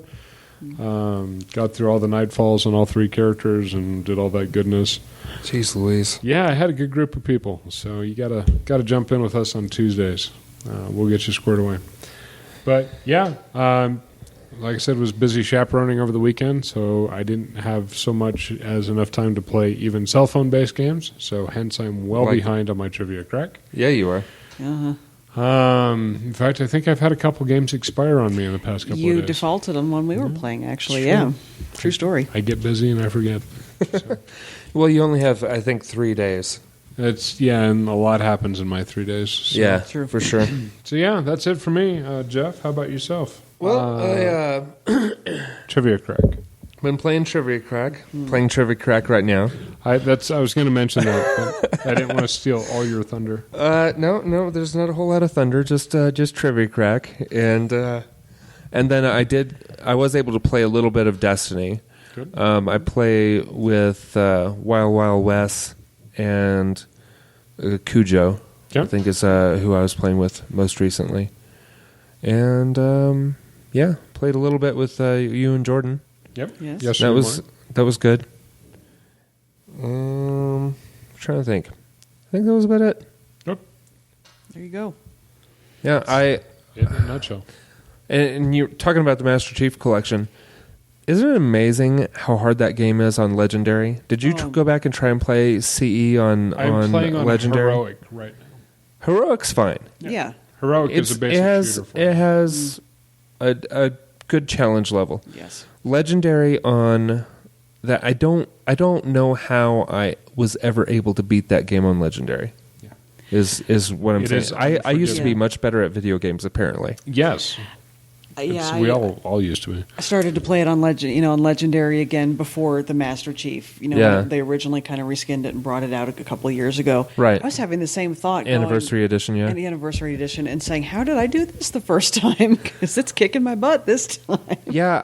Got through all the Nightfalls on all three characters and did all that goodness. Jeez Louise. Yeah, I had a good group of people, so you gotta jump in with us on Tuesdays. We'll get you squared away. But yeah, like I said, was busy chaperoning over the weekend, so I didn't have so much as enough time to play even cell phone based games. So hence, I'm well behind on my trivia crack. Yeah, you are. In fact, I think I've had a couple games expire on me in the past couple of You days. defaulted them when we were playing, actually. True. Yeah, true story. I get busy and I forget. So. Well, you only have, I think, 3 days. And a lot happens in my 3 days. So. Yeah, True. for sure. So yeah, that's it for me. Jeff, how about yourself? Well, Trivia crack. been playing Trivia Crack. Playing Trivia Crack right now. I was going to mention that, but I didn't want to steal all your thunder. No, there's not a whole lot of thunder. Just Trivia Crack, and then I was able to play a little bit of Destiny. Good. I play with Wild Wild Wes and Cujo. Yeah. I think is who I was playing with most recently, and played a little bit with you and Jordan. Yep. Yes. Yesterday That was good. Trying to think. I think that was about it. Yep. There you go. Yeah, In a nutshell. and you're talking about the Master Chief Collection. Isn't it amazing how hard that game is on Legendary? Did you go back and try and play CE on I'm playing on Legendary? Heroic right now. Heroic's fine. Yeah. Heroic is a basic shooter for me. It has a good challenge level. Yes. Legendary on that, I don't know how I was ever able to beat that game on Legendary. Yeah. Is what I'm It saying. is I used to be unforgivable. much better at video games, apparently. Yes. We all used to be. I started to play it on on Legendary again before the Master Chief. Yeah. When they originally kind of reskinned it and brought it out a couple of years ago. Right. I was having the same thought. Anniversary edition, yeah. And the Anniversary Edition, and saying, "How did I do this the first time? Because it's kicking my butt this time." Yeah,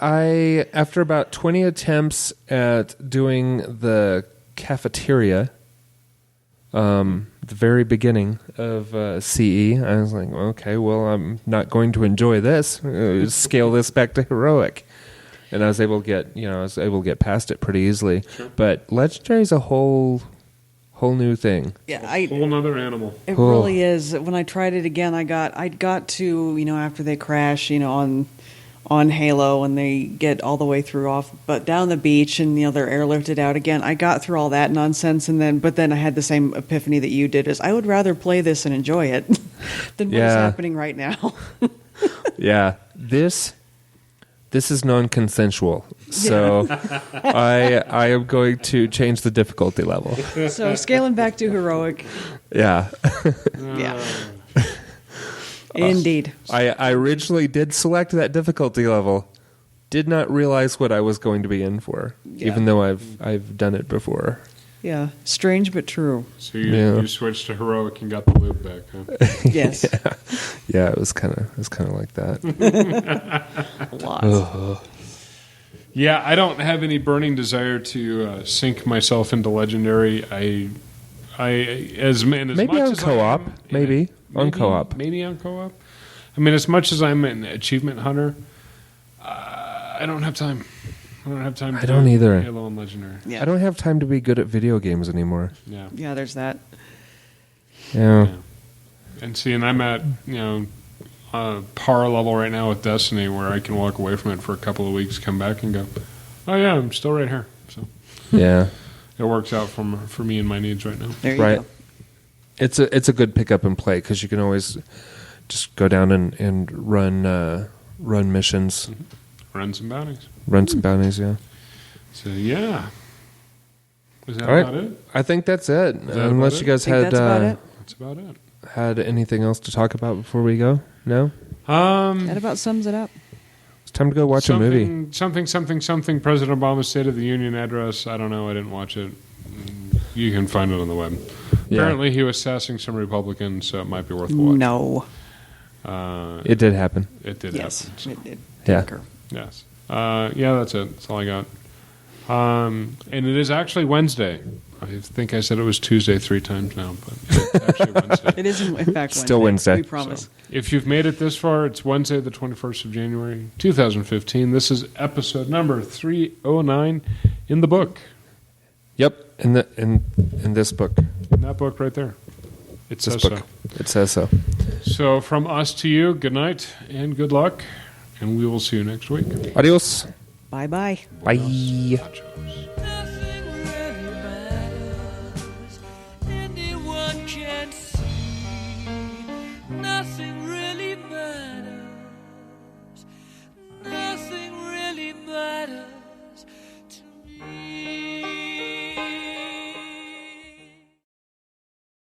after about 20 attempts at doing the cafeteria, the very beginning of CE, I was like, okay, well, I'm not going to enjoy this. Scale this back to heroic, and I was able to get past it pretty easily. Sure. But Legendary is a whole new thing. Yeah, Whole nother animal. it really is. When I tried it again, I got to after they crash, on Halo and they get all the way through but down the beach and they're airlifted out again. I got through all that nonsense but then I had the same epiphany that you did, is I would rather play this and enjoy it than what is happening right now. Yeah, this is non-consensual, so I am going to change the difficulty level. So scaling back to heroic. Yeah. Yeah. Indeed. I originally did select that difficulty level. Did not realize what I was going to be in for, Yeah. even though I've done it before. Yeah. Strange but true. So Yeah. you switched to heroic and got the loop back, huh? Yes. Yeah, it was kind of like that. A lot. Yeah, I don't have any burning desire to sink myself into legendary. As Maybe much on as I co-op. am- Maybe on co-op. Maybe on co-op. I mean, as much as I'm an achievement hunter, I don't have time. I don't have time. To I don't do either. Halo and legendary. Yeah. I don't have time to be good at video games anymore. Yeah. Yeah, there's that. Yeah. And see, and I'm at par level right now with Destiny, where I can walk away from it for a couple of weeks, come back, and go, "Oh yeah, I'm still right here." So Yeah. it works out for me and my needs right now. There you Right. go. It's a good pick up and play because you can always just go down and run missions, Run some bounties. run some bounties. Yeah. So yeah, is that All right. about it? I think that's it. that Unless about you guys I think had that's about it. That's about it. had anything else to talk about before we go. No. That about sums it up. It's time to go watch a movie. Something. President Obama's State of the Union address. I don't know. I didn't watch it. You can find it on the web. Yeah. Apparently, he was sassing some Republicans, so it might be worth a watch. No. It did happen. It did Yes. happen. So, It did Yeah. occur. yes. Yeah, that's it. That's all I got. And it is actually Wednesday. I think I said it was Tuesday 3 times now, but it's actually Wednesday. It is, in fact, Still Wednesday. We promise. So, if you've made it this far, it's Wednesday, the 21st of January, 2015. This is episode number 309 in the book. Yep. In this book. In that book right there. It This says book. so. It says so. So from us to you, good night and good luck, and we will see you next week. Adios. Bye-bye. Bye. Nachos.